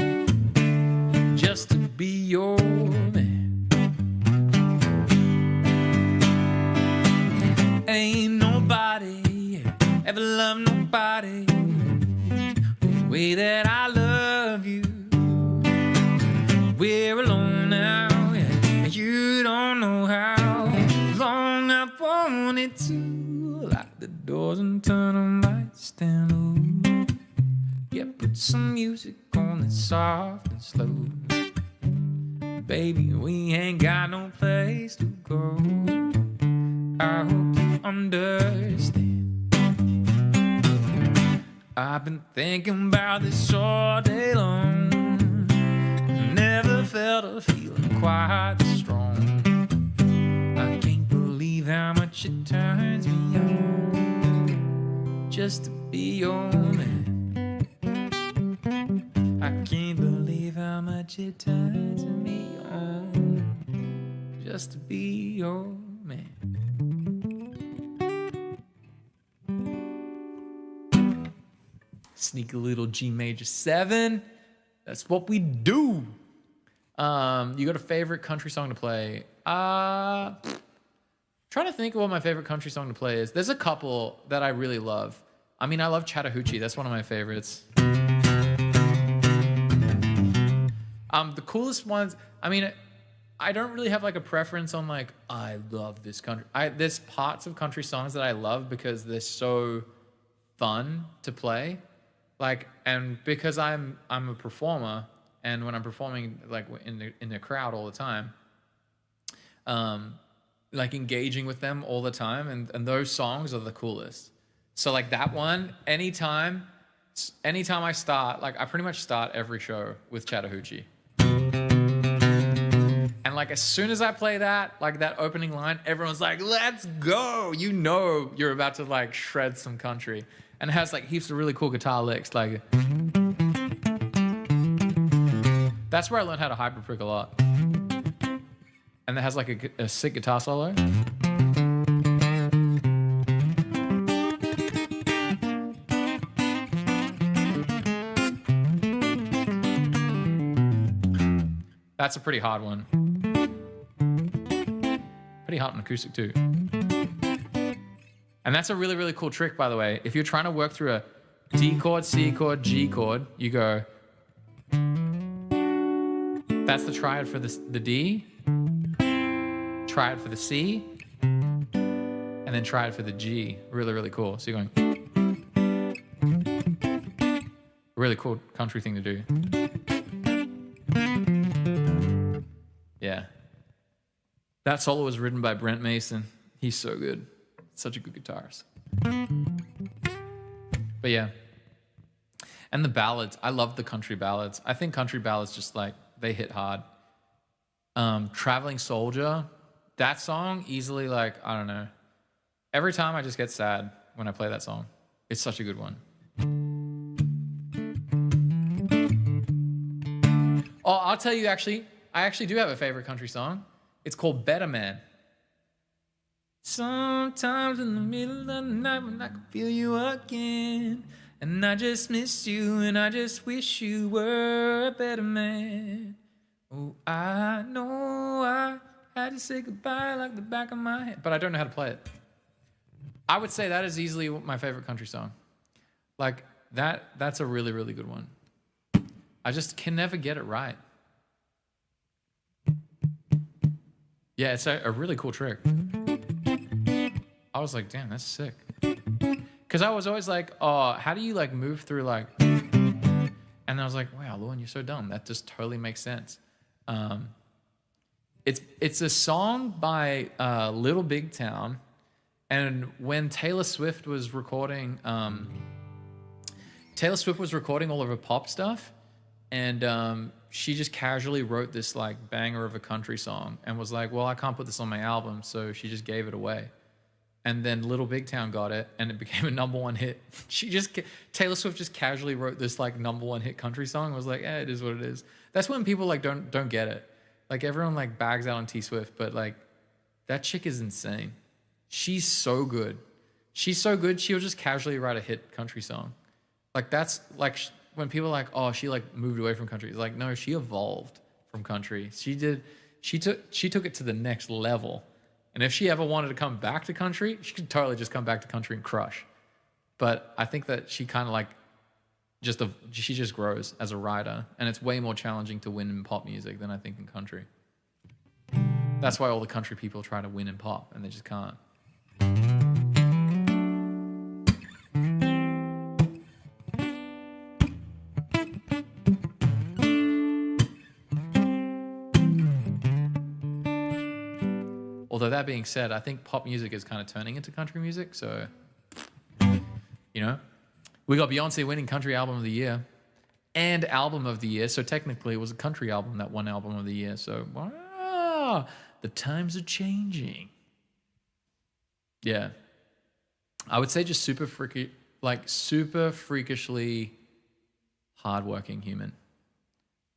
just to be your man. Ain't nobody ever loved nobody the way that I love you. We're alone now, yeah. You don't know how long I've wanted to lock the doors and turn them lights down low. Yeah, put some music on that's soft and slow. Baby, we ain't got no place to go. I hope you understand. I've been thinking about this all day long. Never felt a feeling quite strong. I can't believe how much it turns me on just to be your man. I can't believe how much it turns me on just to be your man. Sneaky little G major 7. That's what we do. You got a favorite country song to play? Trying to think of what my favorite country song to play is. There's a couple that I really love. I mean, I love Chattahoochee. That's one of my favorites. The coolest ones, I mean, I don't really have like a preference on like, I love this country. There's parts of country songs that I love because they're so fun to play. Like, and because I'm a performer, and when I'm performing like in the crowd all the time, like engaging with them all the time, and those songs are the coolest. So like that one, anytime I start, like I pretty much start every show with Chattahoochee. And like as soon as I play that, like that opening line, everyone's like, let's go. You know you're about to like shred some country. And it has like heaps of really cool guitar licks. Like that's where I learned how to hyper prick a lot. And it has like a sick guitar solo. That's a pretty hard one. Pretty hot and acoustic too. And that's a really, really cool trick, by the way. If you're trying to work through a D chord, C chord, G chord, you go. That's the triad for the D, triad for the C, and then triad for the G. Really, really cool. So you're going. Really cool country thing to do. Yeah. That solo was written by Brent Mason. He's so good. Such a good guitarist. But yeah. And the ballads. I love the country ballads. I think country ballads just like, they hit hard. Traveling Soldier. That song easily like, I don't know. Every time I just get sad when I play that song. It's such a good one. Oh, I'll tell you actually. I actually do have a favorite country song. It's called Better Man. Sometimes in the middle of the night when I can feel you again, and I just miss you and I just wish you were a better man. Oh, I know I had to say goodbye like the back of my hand, but I don't know how to play it. I would say that is easily my favorite country song. Like that's a really, really good one. I just can never get it right. Yeah, it's a really cool trick. I was like, damn, that's sick. Because I was always like, oh, how do you like move through like... And I was like, wow, Lauren, you're so dumb. That just totally makes sense. It's a song by Little Big Town. And when Taylor Swift was recording... Taylor Swift was recording all of her pop stuff. And she just casually wrote this like banger of a country song and was like, well, I can't put this on my album. So she just gave it away. And then Little Big Town got it and it became a #1 hit. Taylor Swift just casually wrote this like #1 hit country song and was like, it is what it is. That's when people like don't get it. Like everyone like bags out on T Swift, but like that chick is insane. She's so good. She's so good. She'll just casually write a hit country song. Like that's like, when people are like, oh, she like moved away from country. It's like, no, she evolved from country. She took it to the next level. And if she ever wanted to come back to country, she could totally just come back to country and crush. But I think that she kind of like she just grows as a writer, and it's way more challenging to win in pop music than I think in country. That's why all the country people try to win in pop, and they just can't. Although that being said, I think pop music is kind of turning into country music. So, you know, we got Beyonce winning country album of the year and album of the year. So technically it was a country album that won album of the year. So, wow, the times are changing. Yeah. I would say just super freakishly hardworking human.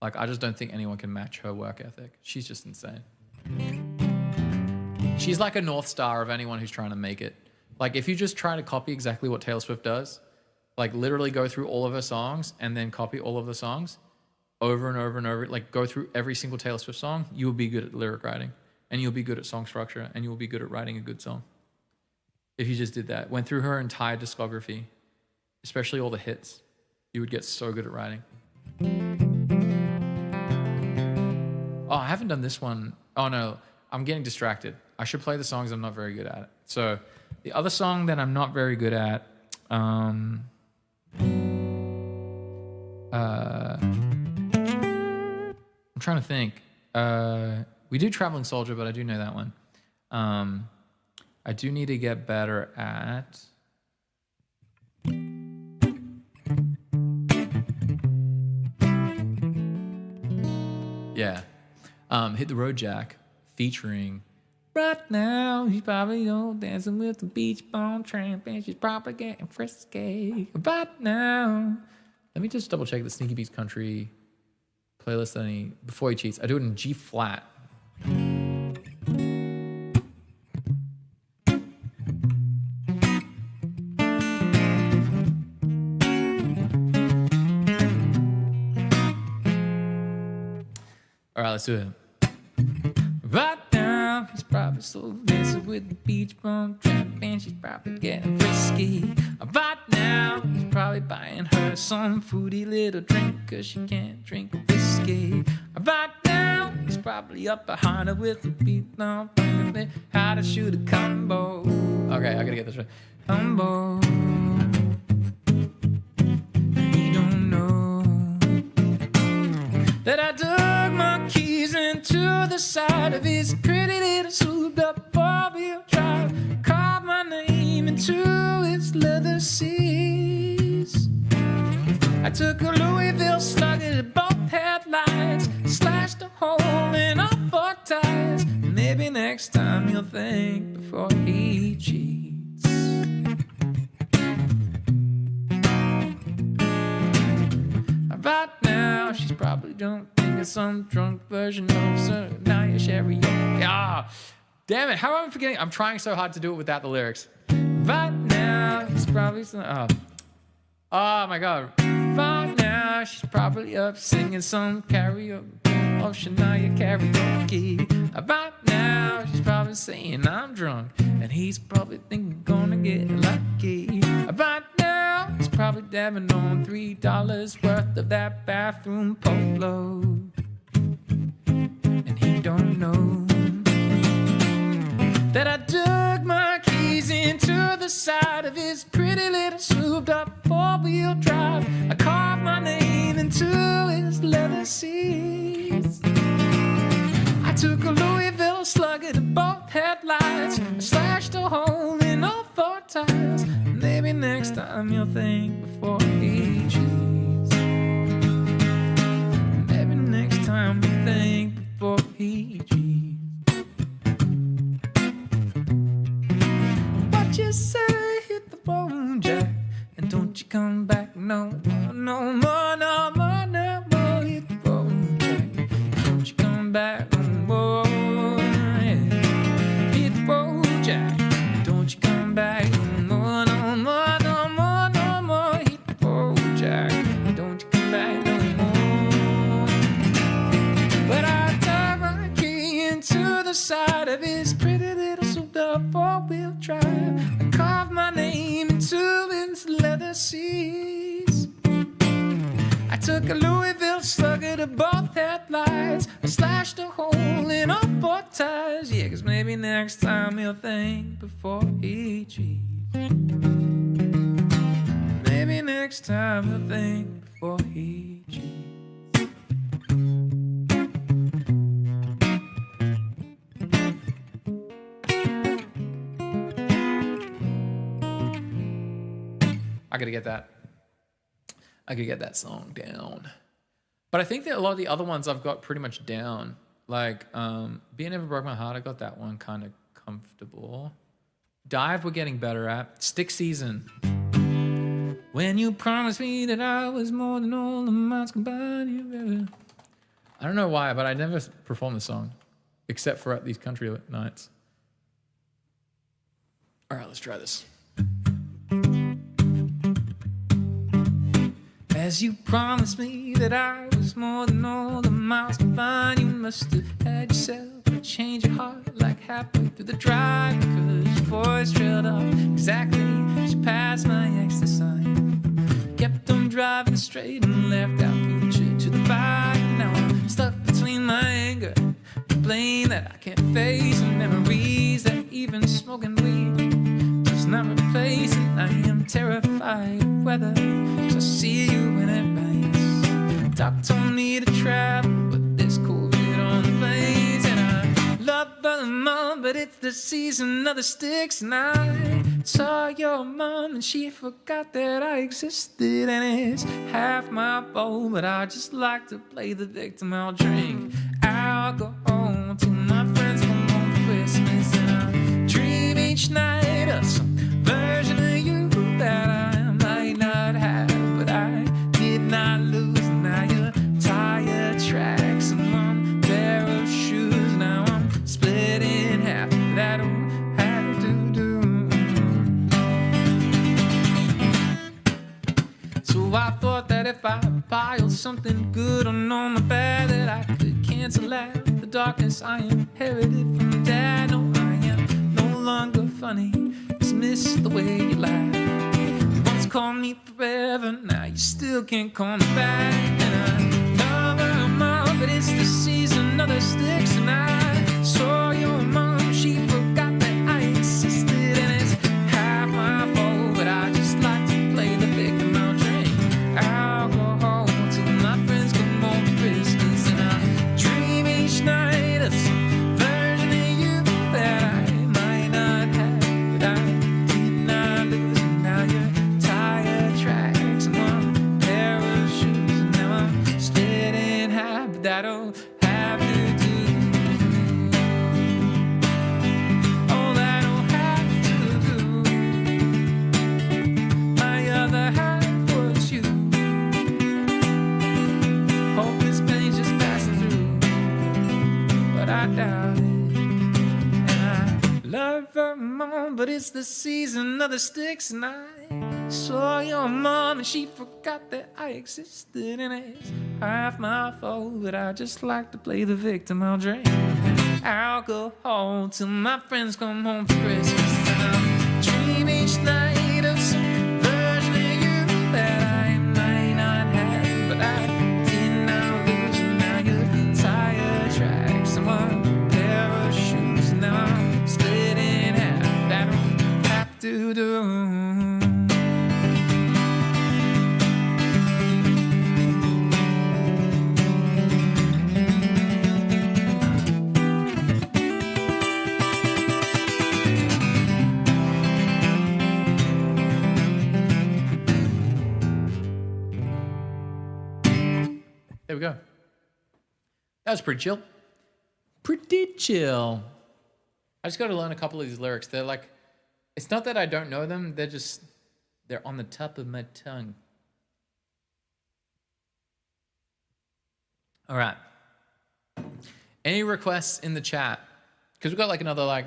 Like, I just don't think anyone can match her work ethic. She's just insane. She's like a North Star of anyone who's trying to make it. Like, if you just try to copy exactly what Taylor Swift does, like literally go through all of her songs and then copy all of the songs over and over and over, like go through every single Taylor Swift song, you will be good at lyric writing and you'll be good at song structure and you will be good at writing a good song. If you just did that, went through her entire discography especially all the hits. You would get so good at writing. Oh, I haven't done this one. Oh no, I'm getting distracted. I should play the songs I'm not very good at. So the other song that I'm not very good at, I'm trying to think. We do Traveling Soldier, but I do know that one. I do need to get better at... Yeah. Hit the Road Jack featuring right now. He's probably on dancing with the beach bum tramp, and she's probably getting frisky right now. Let me just double check the Sneaky Beats Country playlist that before he cheats. I do it in G flat. All right, let's do it. Right now, he's probably still dancing with the beach bum tramp, and she's probably getting frisky. Right now, he's probably buying her some fruity little drink, cause she can't drink whiskey. Right now, he's probably up behind her with the beat bum, how to shoot a combo. Okay, I gotta get this right. Combo. He don't know that I dug my keys into the side of his pretty little souped up four-wheel drive, carved my name into his leather seats. I took a Louisville slug at both headlights, slashed a hole in all four tires. Maybe next time you'll think before he cheats. Right now, she's probably drunk, thinking some drunk version of Sir Now You're Sherry. Ah, damn it! How am I forgetting? I'm trying so hard to do it without the lyrics. Right now, she's probably oh my god! Right now, she's probably up singing some karaoke. Oh, Shania karaoke. Right now, she's probably saying I'm drunk, and he's probably thinking gonna get lucky. Right now, he's probably dabbing on $3 worth of that bathroom polo, and he don't know that I dug my keys into the side of his pretty little souped up four-wheel drive. I carved my name into his leather seats. I took a Louisville slug at both headlights, I slashed a hole in all four tires. Maybe next time you'll think before he cheats. Maybe next time you'll think before he cheats. What you say, hit the phone, Jack, and don't you come back no more, no more, no more, no more. Hit the phone, Jack, don't you come back no more. Yeah. Hit the phone, Jack, don't you come back no more, no more, no more, no more. Hit the phone, Jack, don't you come back no more. But I tied my key into the side of his pretty little souped up four-wheel drive. I carved my name into his leather seats. I took a Louisville slug at both headlights, I slashed a hole in all four tires. Yeah, cause maybe next time he'll think before he cheats. Maybe next time he'll think before he cheats. I gotta get that. I could get that song down. But I think that a lot of the other ones I've got pretty much down. Like, Being Never Broke My Heart, I got that one kind of comfortable. Dive, we're getting better at. Stick Season. When you promised me that I was more than all the miles combined, you ever... I don't know why, but I never perform the song, except for at these country nights. All right, let's try this. As you promised me that I was more than all the miles combined, you must have had yourself a change of heart like halfway through the drive, because your voice trailed off exactly as you passed my exit sign. driving straight and left our future to the fire. Now I'm stuck between my anger, the blame that I can't face, and memories that even smoking weed does not replace. And I am terrified of weather, 'cause I see you when it rains. Doc told me to travel, but there's COVID on the planes. And I love her mom, but it's the season of the sticks. And I saw your mom and she forgot that I existed. And it's half my fault, but I just like to play the victim. I'll drink alcohol till my friends come home for Christmas. And I dream each night of some version of you that I might not have, but I did not lose. Now your tire tracks and one pair of shoes. Now I'm split in half. That don't have to do. So I thought that if I piled something good on my bed, that I could cancel out the darkness I inherited from Dad. No, I am no longer funny. Just miss the way you laugh. You once called me forever, now you still can't call me back. And I love her mom, but it's the season of the sticks. And I saw your mom, she forgot that I existed. And it's half my fault, but I just like to play the victim. I'll drink alcohol till my friends come home for Christmas. And I dream each night of some version of you that I might not have, but I did not lose. And now your tire tracks and one pair of shoes. And now I'm split in half, but I don't have to do. Oh, I don't have to do. My other half was you. Hope this pain's just passing through, but I doubt it. And I love her mom, but it's the season of the sticks. And I saw your mom and she forgot that I existed. And it's half my fault, but I just like to play the victim. I'll drink alcohol till my friends come home for Christmas. And I'll dream each night of some version of you that I might not have, but I did not lose. And now your tire tracks and one pair of shoes. And now I'm split in half. I don't have to do. There we go. That was pretty chill. Pretty chill. I just got to learn a couple of these lyrics. They're like, it's not that I don't know them. They're on the top of my tongue. All right. Any requests in the chat? Because we've got like another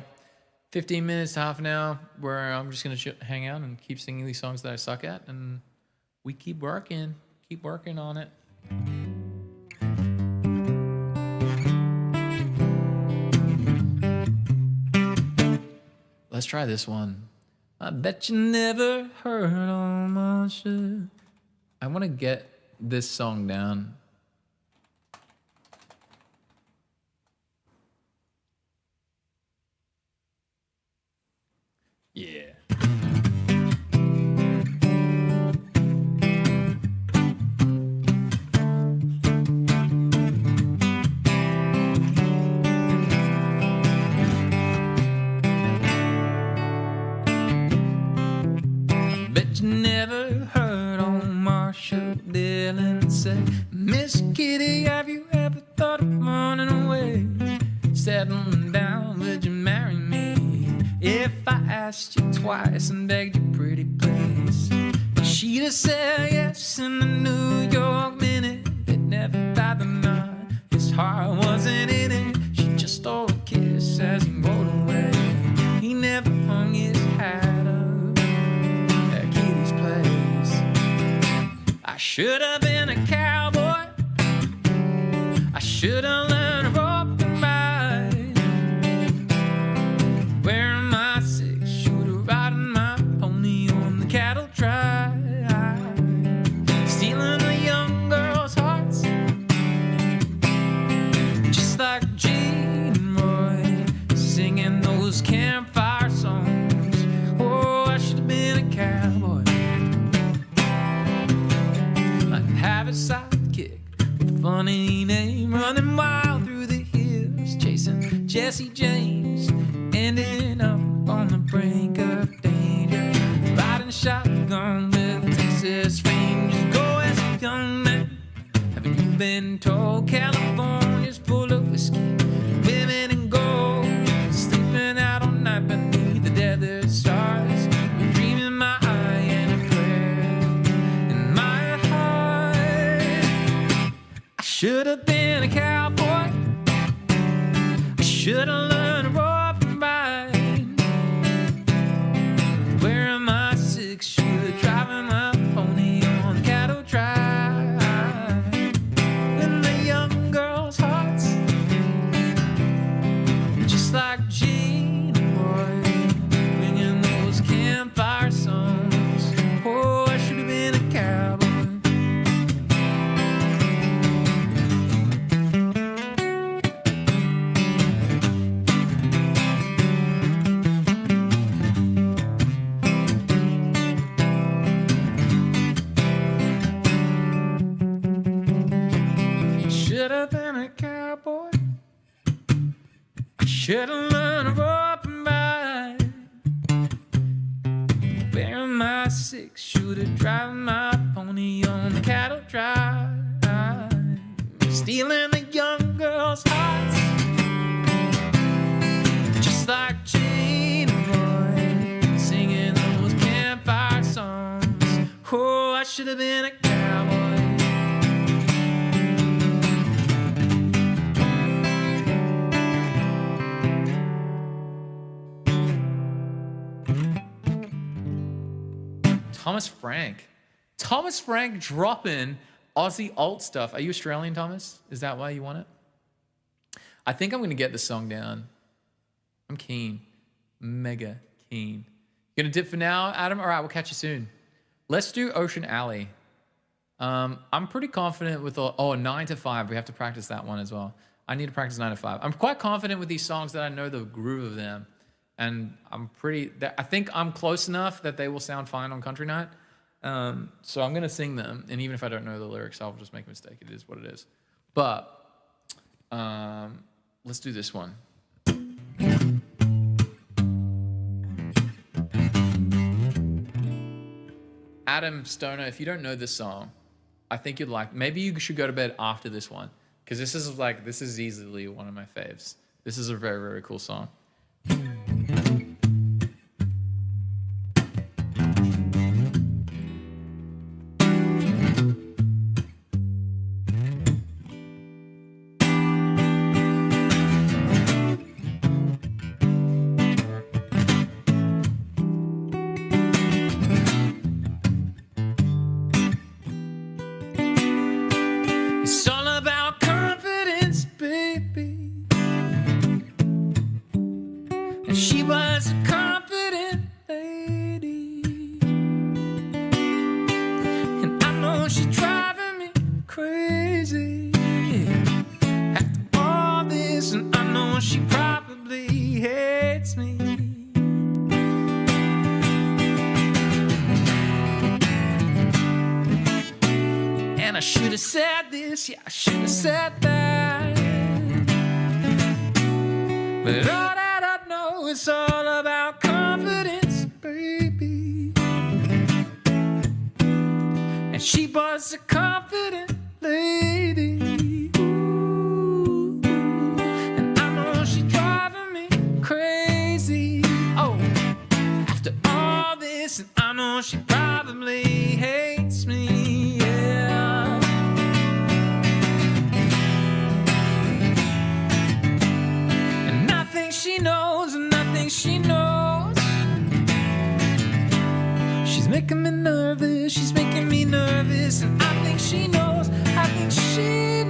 15 minutes to half an hour where I'm just going to hang out and keep singing these songs that I suck at. And we keep working on it. Let's try this one. I bet you never heard all my shit. I want to get this song down. Yeah. Never heard old Marshall Dillon say, Miss Kitty, have you ever thought of running away? Settling down, would you marry me? If I asked you twice and begged you pretty please, she'd have said yes in the New York Minute. It never died the night his heart wasn't in it. She just stole a kiss as he rode away. He never hung his hat up. I should have been a cowboy. I should have learned to rope and ride. Wearing my 6-shooter, riding my pony on the cattle drive. Stealing a sidekick with a funny name, running wild through the hills, chasing Jesse James, ending up on the brink of danger, riding shotgun with Texas Rangers. Go as a young man, haven't you been told California's full of whiskey, women and gold, sleeping out all night beneath the desert stars, with dream in my eye and a prayer in my heart. I should have been a cowboy, I should have learned to rope and ride, wearing my 6-shoe, driving my pony on the cattle drive, in the young girls' hearts, just like Gene Boy, singing those campfire songs. Oh, I should have been a cowboy. Should have been a cowboy. I should have learned to rope and ride, wearing my 6-shooter, driving my pony on the cattle drive, stealing the young girls' hearts, just like Gene Boy, singing those campfire songs. Oh, I should have been a cowboy. Thomas Frank. Thomas Frank dropping Aussie alt stuff. Are you Australian, Thomas? Is that why you want it? I think I'm going to get this song down. I'm keen. Mega keen. You going to dip for now, Adam? All right, we'll catch you soon. Let's do Ocean Alley. I'm pretty confident with... 9 to 5. We have to practice that one as well. I need to practice 9 to 5. I'm quite confident with these songs that I know the groove of them. And I think I'm close enough that they will sound fine on country night. So I'm going to sing them. And even if I don't know the lyrics, I'll just make a mistake. It is what it is. But let's do this one. Adam Stoner, if you don't know this song, I think you'd like... Maybe you should go to bed after this one. Because this is easily one of my faves. This is a very, very cool song. It's all about confidence, baby. And she was a confident lady. And I know she's driving me crazy. After all this, and I know she probably hates me. And I should have said this, yeah, I should have said that. But all that I know is all about confidence, baby. And she was a confident lady. Ooh. And I know she's driving me crazy. Oh, after all this, and I know she probably hates me, yeah. And nothing she knows, and nothing she knows. She's making me nervous, she's making me nervous. And I think she knows, I think she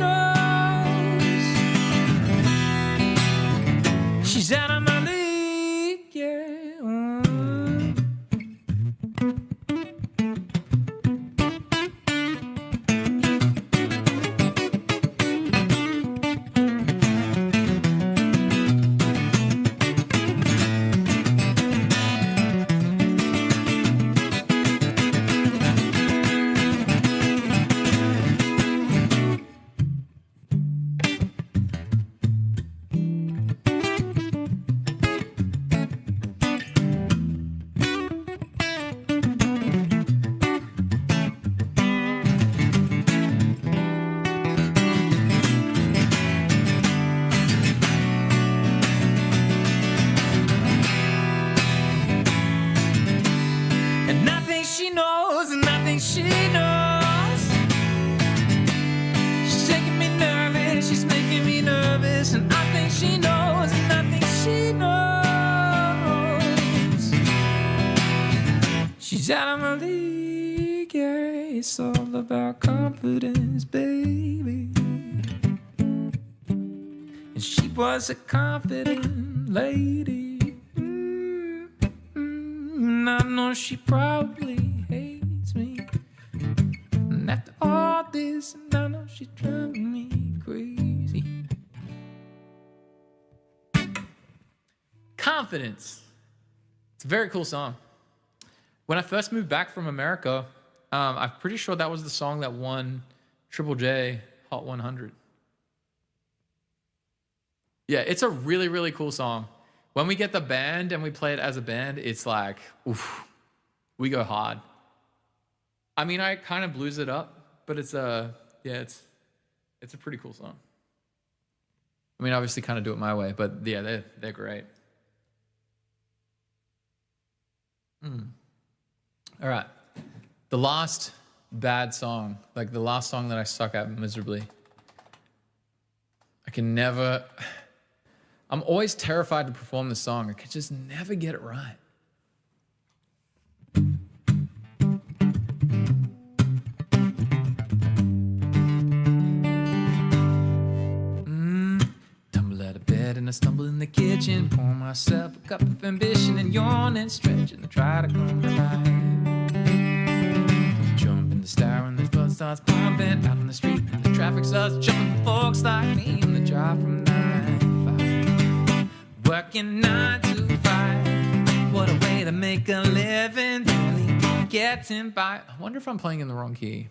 it's all about confidence, baby. And she was a confident lady. And I know she probably hates me. And after all this, and I know she's driving me crazy. Confidence. It's a very cool song. When I first moved back from America, I'm pretty sure that was the song that won Triple J Hot 100. Yeah, it's a really, really cool song. When we get the band and we play it as a band, it's like, oof, we go hard. I mean, I kind of blues it up, but it's a pretty cool song. I mean, obviously kind of do it my way, but yeah, they're great. All right. The last bad song, like the last song that I suck at miserably. I'm always terrified to perform the song. I can just never get it right. Tumble out of bed and I stumble in the kitchen, pour myself a cup of ambition and yawn and stretch and I try to come alive. Jump in the star and the blood starts pumping out on the street and the traffic starts jumping for folks like me in the job from 9 to 5. Working 9 to 5. What a way to make a living, barely getting by. I wonder if I'm playing in the wrong key.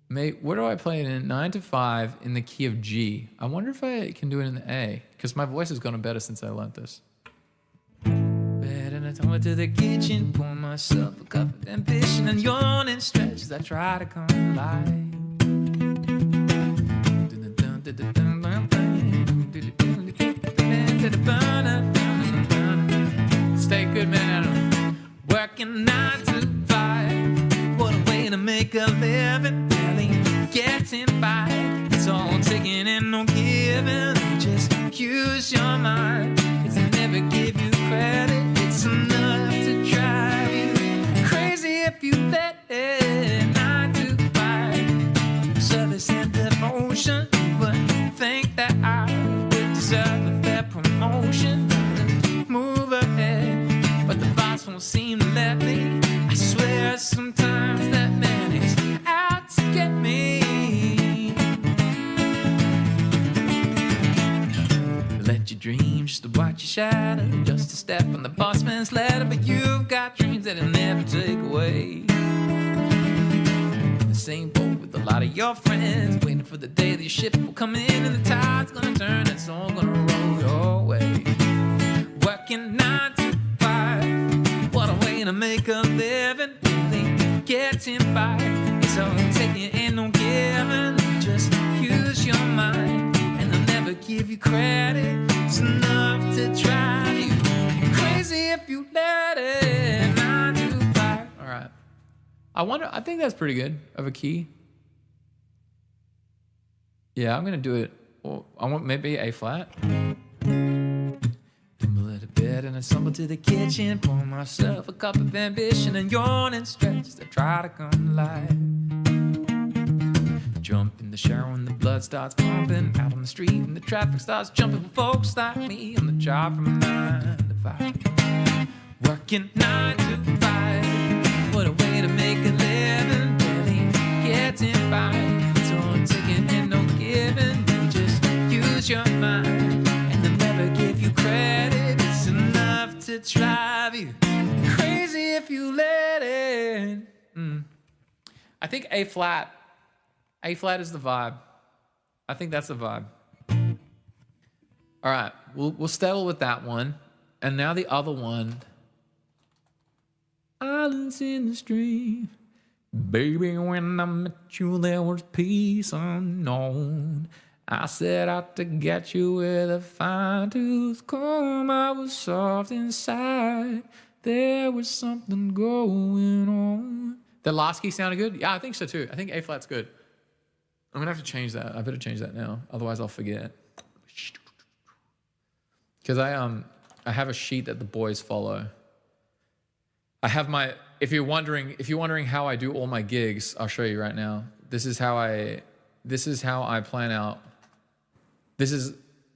Mate, where do I play it in? 9 to 5 in the key of G. I wonder if I can do it in the A, because my voice has gotten better since I learned this. Bed and I tumble to the kitchen, pour myself a cup of ambition and yawn and stretch as I try to come alive. Stay good, man, Adam. Working 9 to 5. What a way to make a living, barely getting by. It's all taking and no giving. Just use your mind. It's never give you credit. It's enough to drive you crazy if you let it. 9 to 5. Service and devotion. You would think that I would deserve a fair promotion. Move ahead, but the boss won't seem to let me. I swear sometimes that man is out to get me. Let your dreams just to watch you shatter, just to step on the boss man's ladder. But you've got dreams that he'll never take away. The same boat with a lot of your friends, waiting for the day that your ship will come in and the tide's gonna turn. It's all gonna roll your way. Working 9 to 5. What a way to make a living, really getting by. It's all taking and no giving. Just use your mind and they'll never give you credit. It's enough to drive you crazy if you let it. 9 to 5. All right. I think that's pretty good of a key. Yeah, I'm going to do it. Well, I want maybe A flat. Bed and I stumble to the kitchen, pour myself a cup of ambition and yawn and stretch as I try to come alive. Jump in the shower when the blood starts pumping out on the street and the traffic starts jumping for folks like me on the job from 9 to 5. Working 9 to 5. What a way to make a living, barely getting by. It's all taking and no giving. You just use your mind and they'll never give you credit. To drive you crazy if you let it. I think A flat is the vibe. I think that's the vibe. All right, we'll settle with that one. And now the other one. Islands in the stream. Baby, when I met you, there was peace unknown. I set out to get you with a fine-tooth comb. I was soft inside. There was something going on. The last key sounded good? Yeah, I think so too. I think A flat's good. I'm gonna have to change that. I better change that now. Otherwise I'll forget. Because I have a sheet that the boys follow. I have my if you're wondering how I do all my gigs, I'll show you right now. This is how I plan out.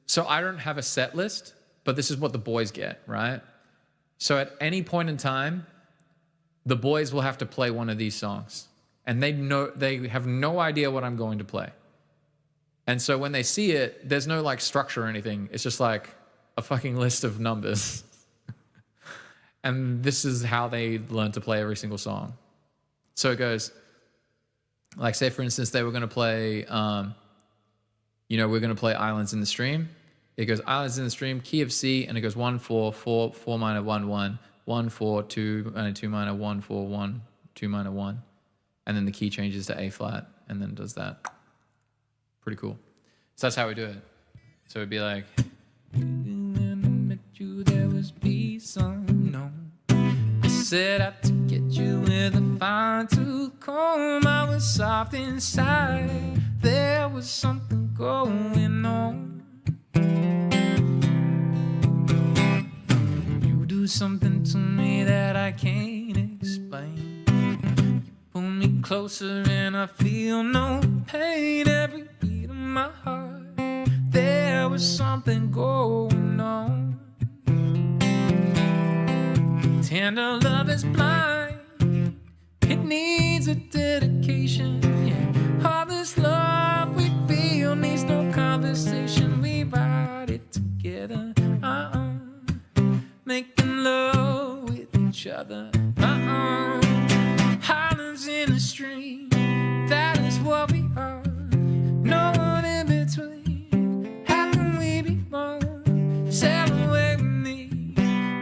So I don't have a set list, but this is what the boys get, right? So at any point in time, the boys will have to play one of these songs, and they have no idea what I'm going to play. And so when they see it, there's no like structure or anything. It's just like a fucking list of numbers. And this is how they learn to play every single song. So it goes, like, say, for instance, they were going to play, we're going to play Islands in the Stream. It goes Islands in the Stream, key of C, and it goes 1 4 4 4 minor 1 1 1 4 2 2 minor 1 4 1 2 minor 1, and then the key changes to A flat, and then it does that. Pretty cool. So that's how we do it. So it'd be like, when I met you, there was peace unknown. I set out to get you with a fine tooth comb. I was soft inside. There was something going on. You do something to me that I can't explain. You pull me closer and I feel no pain. Every beat of my heart, there was something going on. Tender love is blind. It needs a dedication. Yeah. All this love we feel needs no conversation. We ride it together. Making love with each other. Islands in the stream. That is what we are. No one in between. How can we be wrong? Sail away with me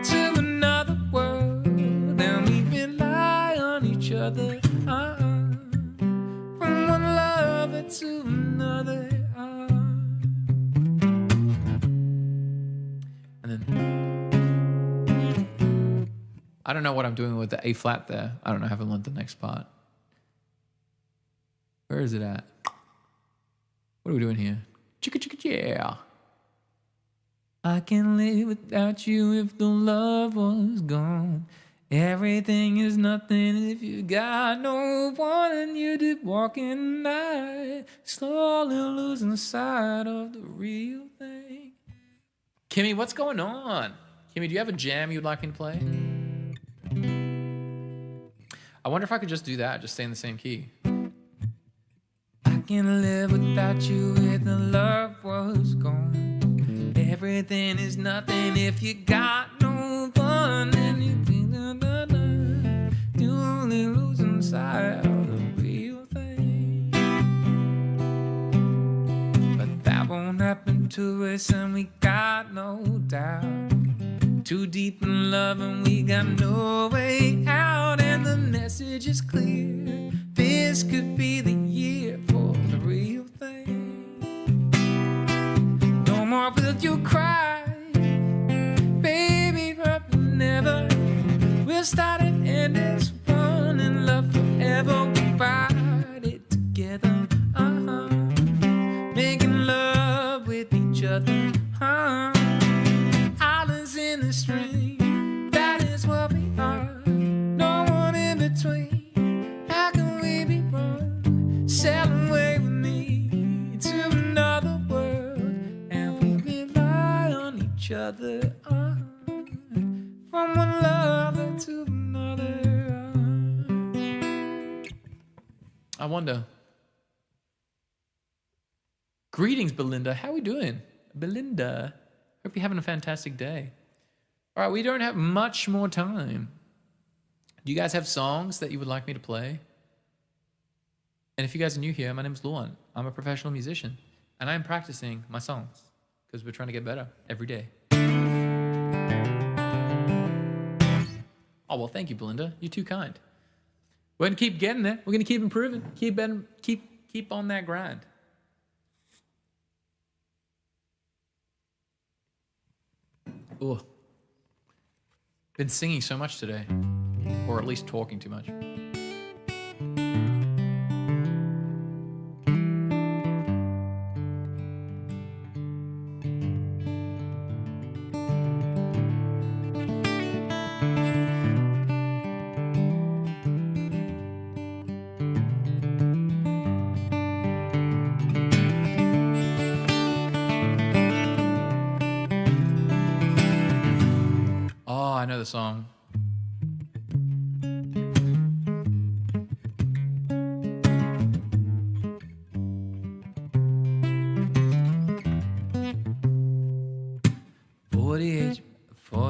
to another world, and we rely on each other. From one lover to another. And then I don't know what I'm doing with the A flat there. I don't know. I haven't learned the next part. Where is it at? What are we doing here? Chicka chicka yeah. I can live without you if the love was gone. Everything is nothing if you got no one, and you did walk in the night, slowly losing sight of the real thing. Kimmy, what's going on? Kimmy, do you have a jam you'd like me to play? I wonder if I could just do that, just stay in the same key. I can live without you if the love was gone. Everything is nothing if you got no one, and you only losing sight of the real thing. But that won't happen to us, and we got no doubt. Too deep in love and we got no way out, and the message is clear. This could be the year for the real thing. No more will you cry, baby, but never. We'll start and end as one in love forever. We ride it together, making love with each other, Islands in the stream, that is what we are. No one in between. How can we be wrong? Sail away with me to another world, and we rely on each other, from one lover to another. I wonder. Greetings, Belinda. How are we doing? Belinda, hope you're having a fantastic day. All right, we don't have much more time. Do you guys have songs that you would like me to play? And if you guys are new here, my name's Luan. I'm a professional musician, and I'm practicing my songs because we're trying to get better every day. Oh, well, thank you, Belinda. You're too kind. We're going to keep getting there. We're going to keep improving. Keep on that grind. Ooh. Been singing so much today, or at least talking too much. song.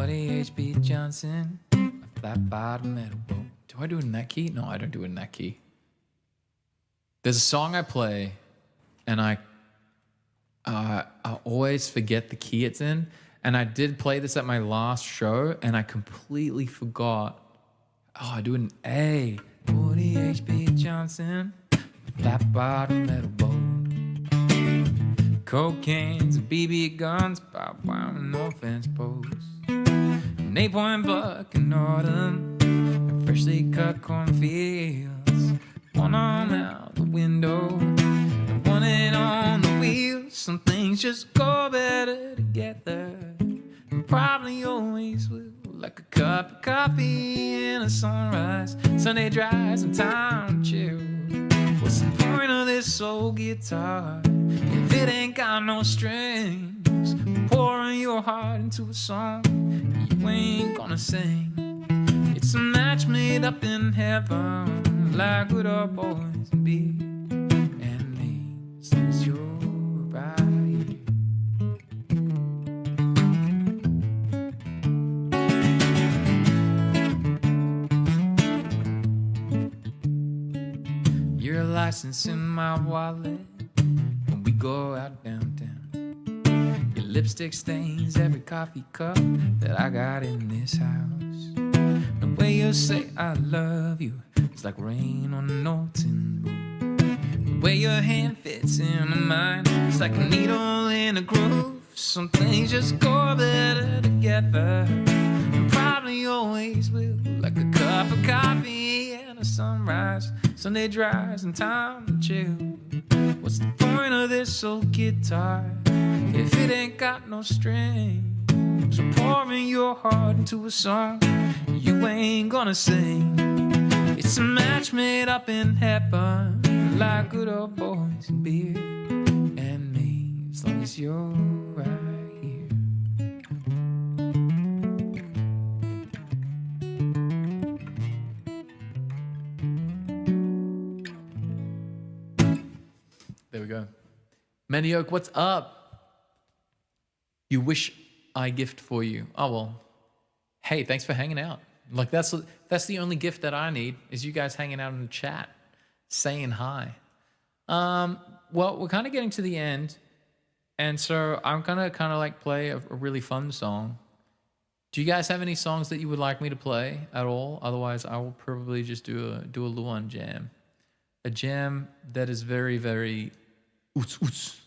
H.B. Johnson, a flat bottom metal boat. Do I do it in that key? No, I don't do it in that key. There's a song I play, and I always forget the key it's in. And I did play this at my last show, and I completely forgot. Oh, I do it in A. 40 H.B. Johnson, flat bottom metal boat. Coke cans and BB guns, barbed wire and no fence posts. An 8-point buck in autumn, and freshly cut cornfields. One arm out the window, and one in on the wheels. Some things just go better together, and probably always will. Like a cup of coffee and a sunrise, Sunday drives and time to chill. What's the point of this old guitar if it ain't got no strings? Pouring your heart into a song you ain't gonna sing. It's a match made up in heaven, like good old boys and beer and me, since you're right here. Your license in my wallet when we go out downtown. Your lipstick stains every coffee cup that I got in this house. The way you say I love you is like rain on an old tin roof. The way your hand fits into mine is like a needle in a groove. Some things just go better together, and probably always will. Like a cup of coffee and a sunrise, Sunday drives and time to chill. What's the point of this old guitar if it ain't got no strings? So pouring your heart into a song you ain't gonna sing. It's a match made up in heaven, like good old boys and beer and me, as long as you're right here. There we go. Manioc, what's up? You wish I gift for you. Oh, well, hey, thanks for hanging out. Like, that's the only gift that I need, is you guys hanging out in the chat, saying hi. Well, we're kind of getting to the end, and so I'm gonna kind of like play a really fun song. Do you guys have any songs that you would like me to play at all? Otherwise, I will probably just do a Luan jam. A jam that is very, very oots, oots.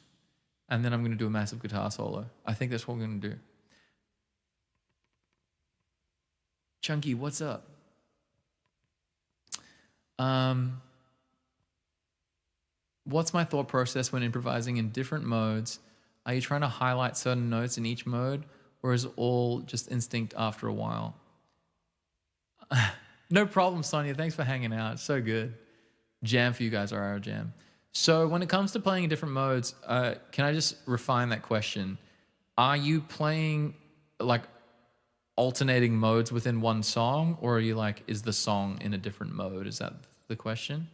And then I'm going to do a massive guitar solo. I think that's what we're going to do. Chunky, what's up? What's my thought process when improvising in different modes? Are you trying to highlight certain notes in each mode, or is it all just instinct after a while? No problem, Sonia. Thanks for hanging out. It's so good. Jam for you guys, or our jam. So when it comes to playing in different modes, can I just refine that question? Are you playing like alternating modes within one song, or are you like, is the song in a different mode? Is that the question?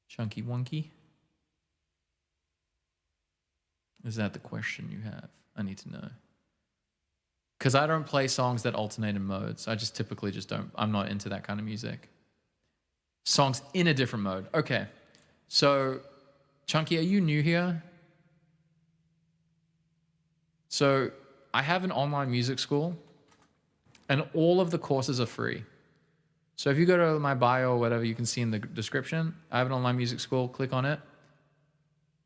Chunky Wonky? Is that the question you have? I need to know. Because I don't play songs that alternate in modes. I just typically just don't. I'm not into that kind of music. Songs in a different mode. Okay. So, Chunky, are you new here? So, I have an online music school, and all of the courses are free. So if you go to my bio or whatever, you can see in the description, I have an online music school. Click on it.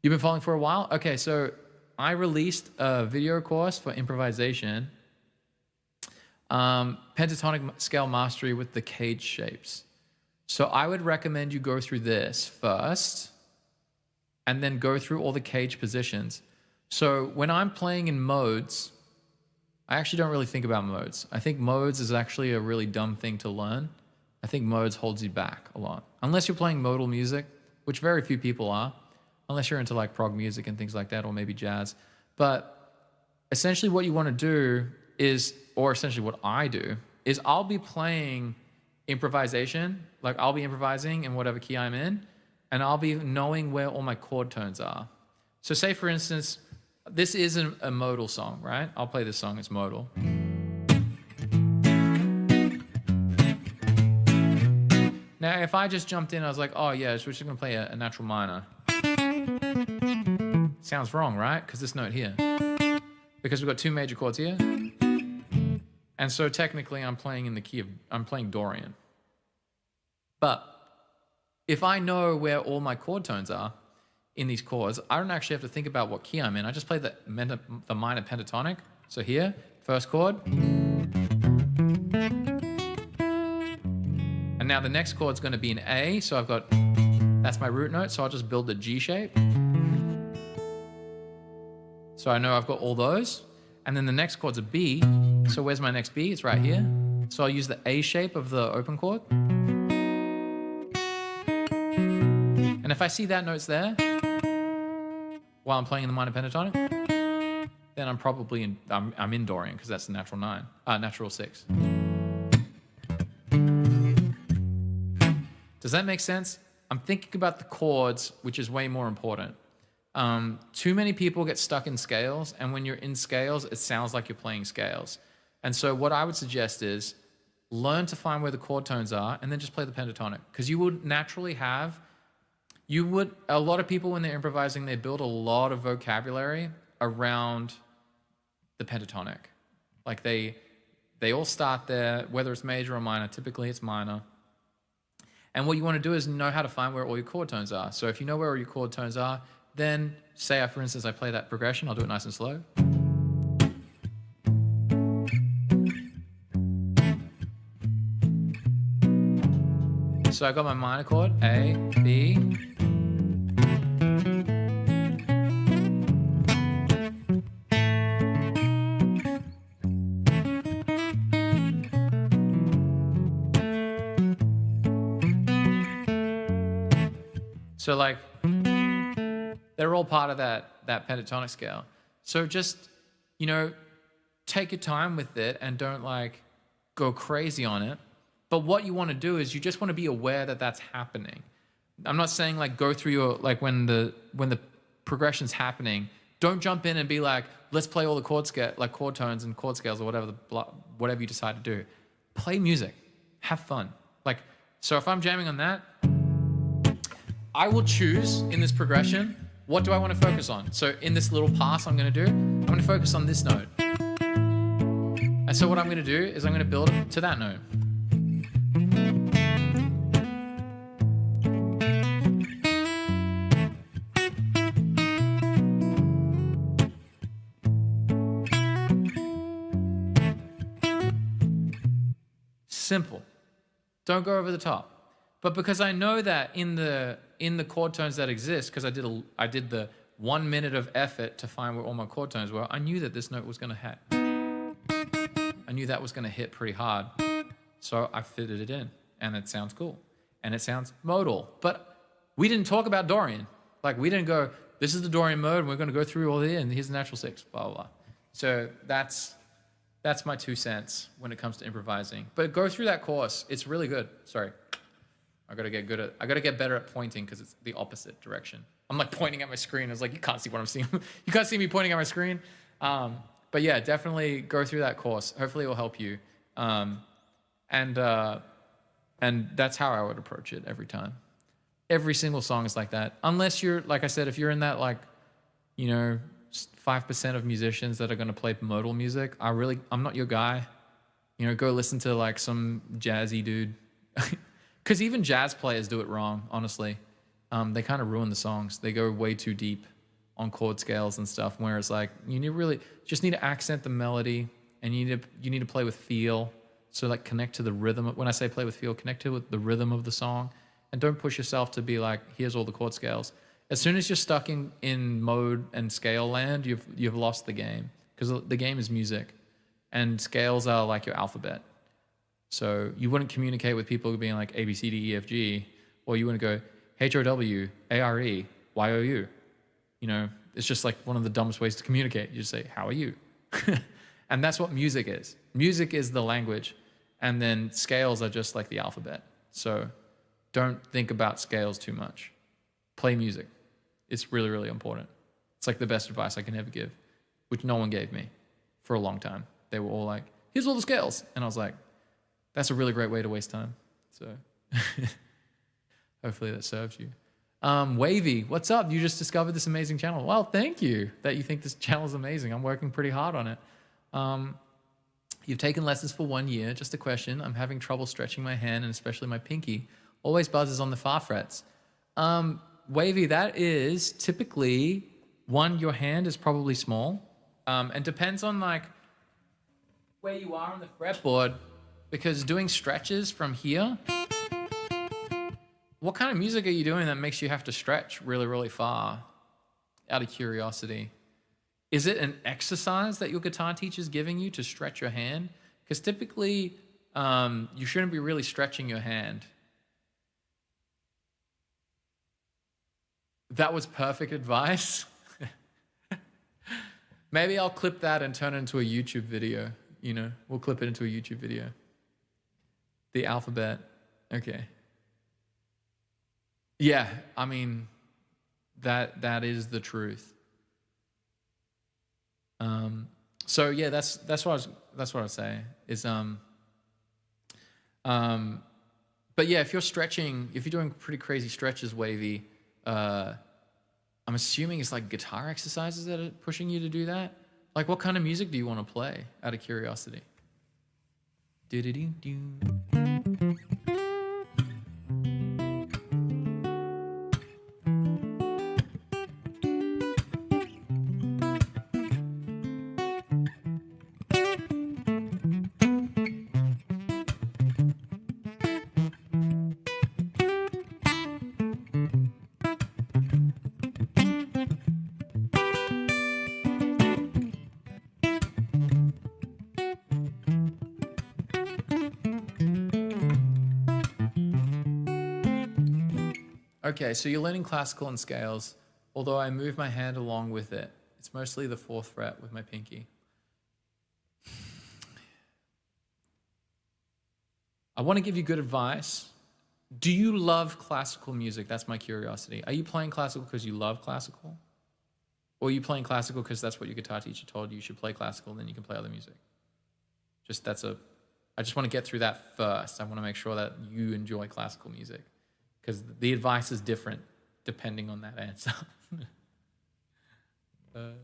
You've been following for a while? Okay, so I released a video course for improvisation, pentatonic scale mastery with the cage shapes. So I would recommend you go through this first and then go through all the cage positions. So when I'm playing in modes, I actually don't really think about modes. I think modes is actually a really dumb thing to learn. I think modes holds you back a lot. Unless you're playing modal music, which very few people are, unless you're into like prog music and things like that, or maybe jazz. But essentially what you want to do is, or essentially what I do, is I'll be playing improvisation, like I'll be improvising in whatever key I'm in, and I'll be knowing where all my chord tones are. So say, for instance, this isn't a modal song, right? I'll play this song, it's modal. Now, if I just jumped in, I was like, oh yeah, so we're just gonna play a natural minor. Sounds wrong, right? Because this note here. Because we've got two major chords here. And so technically I'm playing in the key of, I'm playing Dorian. But if I know where all my chord tones are in these chords, I don't actually have to think about what key I'm in. I just play the minor pentatonic. So here, first chord. And now the next chord's gonna be an A, so I've got, that's my root note, so I'll just build the G shape. So I know I've got all those. And then the next chord's a B. So where's my next B? It's right here. So I'll use the A shape of the open chord. And if I see that note's there, while I'm playing in the minor pentatonic, then I'm probably in, I'm in Dorian, because that's the natural 9, natural 6. Does that make sense? I'm thinking about the chords, which is way more important. Too many people get stuck in scales, and when you're in scales, it sounds like you're playing scales. And so what I would suggest is learn to find where the chord tones are, and then just play the pentatonic. Because you would naturally have, a lot of people when they're improvising, they build a lot of vocabulary around the pentatonic. Like they all start there, whether it's major or minor, typically it's minor. And what you want to do is know how to find where all your chord tones are. So if you know where all your chord tones are, then say, for instance, I play that progression, I'll do it nice and slow. So I got my minor chord, A, B. So like, they're all part of that pentatonic scale. So just, take your time with it and don't like go crazy on it. But what you want to do is you just want to be aware that that's happening. I'm not saying like go through your, like when the progression's happening, don't jump in and be like, let's play all the chord tones and chord scales or whatever you decide to do. Play music, have fun. Like, so if I'm jamming on that, I will choose in this progression, what do I want to focus on? So in this little pass I'm going to do, I'm going to focus on this note. And so what I'm going to do is I'm going to build it to that note. Simple. Don't go over the top. But because I know that in the chord tones that exist, because I did the 1 minute of effort to find where all my chord tones were, I knew that this note was going to hit. I knew that was going to hit pretty hard. So I fitted it in, and it sounds cool. And it sounds modal. But we didn't talk about Dorian. Like, we didn't go, this is the Dorian mode, and we're going to go through all here, and here's the natural 6, blah, blah, blah. So that's my 2 cents when it comes to improvising. But go through that course. It's really good. Sorry. I gotta get better at pointing because it's the opposite direction. I'm like pointing at my screen. It's like, you can't see what I'm seeing. You can't see me pointing at my screen. But yeah, definitely go through that course. Hopefully it will help you. And that's how I would approach it every time. Every single song is like that. Unless you're, like I said, if you're in that 5% of musicians that are gonna play modal music, I'm not your guy. Go listen to like some jazzy dude. Because even jazz players do it wrong, honestly. They kind of ruin the songs. They go way too deep on chord scales and stuff, whereas like you need to accent the melody, and you need to play with feel. So like connect to the rhythm. When I say play with feel, connect to the rhythm of the song, and don't push yourself to be like, here's all the chord scales. As soon as you're stuck in mode and scale land, you've lost the game, because the game is music, and scales are like your alphabet. So you wouldn't communicate with people being like A, B, C, D, E, F, G, or you wouldn't go H-O-W, A-R-E, Y-O-U. It's just like one of the dumbest ways to communicate. You just say, how are you? And that's what music is. Music is the language, and then scales are just like the alphabet. So don't think about scales too much. Play music. It's really, really important. It's like the best advice I can ever give, which no one gave me for a long time. They were all like, here's all the scales. And I was like, that's a really great way to waste time. So hopefully that serves you. Wavy, what's up? You just discovered this amazing channel. Well, thank you that you think this channel is amazing. I'm working pretty hard on it. You've taken lessons for 1 year. Just a question. I'm having trouble stretching my hand and especially my pinky. Always buzzes on the far frets. Wavy, that is typically, one, your hand is probably small. And depends on like where you are on the fretboard, because doing stretches from here, what kind of music are you doing that makes you have to stretch really, really far? Out of curiosity. Is it an exercise that your guitar teacher's giving you to stretch your hand? Because typically, you shouldn't be really stretching your hand. That was perfect advice. Maybe I'll clip that and turn it into a YouTube video. You know, we'll clip it into a YouTube video. The alphabet. Okay. Yeah, I mean, that is the truth. So yeah, that's what I was saying is but yeah, if you're stretching, if you're doing pretty crazy stretches, Wavy, I'm assuming it's like guitar exercises that are pushing you to do that. Like, what kind of music do you want to play? Out of curiosity. Do-do-do-do. Okay, so you're learning classical and scales, although I move my hand along with it. It's mostly the 4th fret with my pinky. I want to give you good advice. Do you love classical music? That's my curiosity. Are you playing classical because you love classical? Or are you playing classical because that's what your guitar teacher told you you should play classical, and then you can play other music? I just want to get through that first. I want to make sure that you enjoy classical music, because the advice is different depending on that answer. There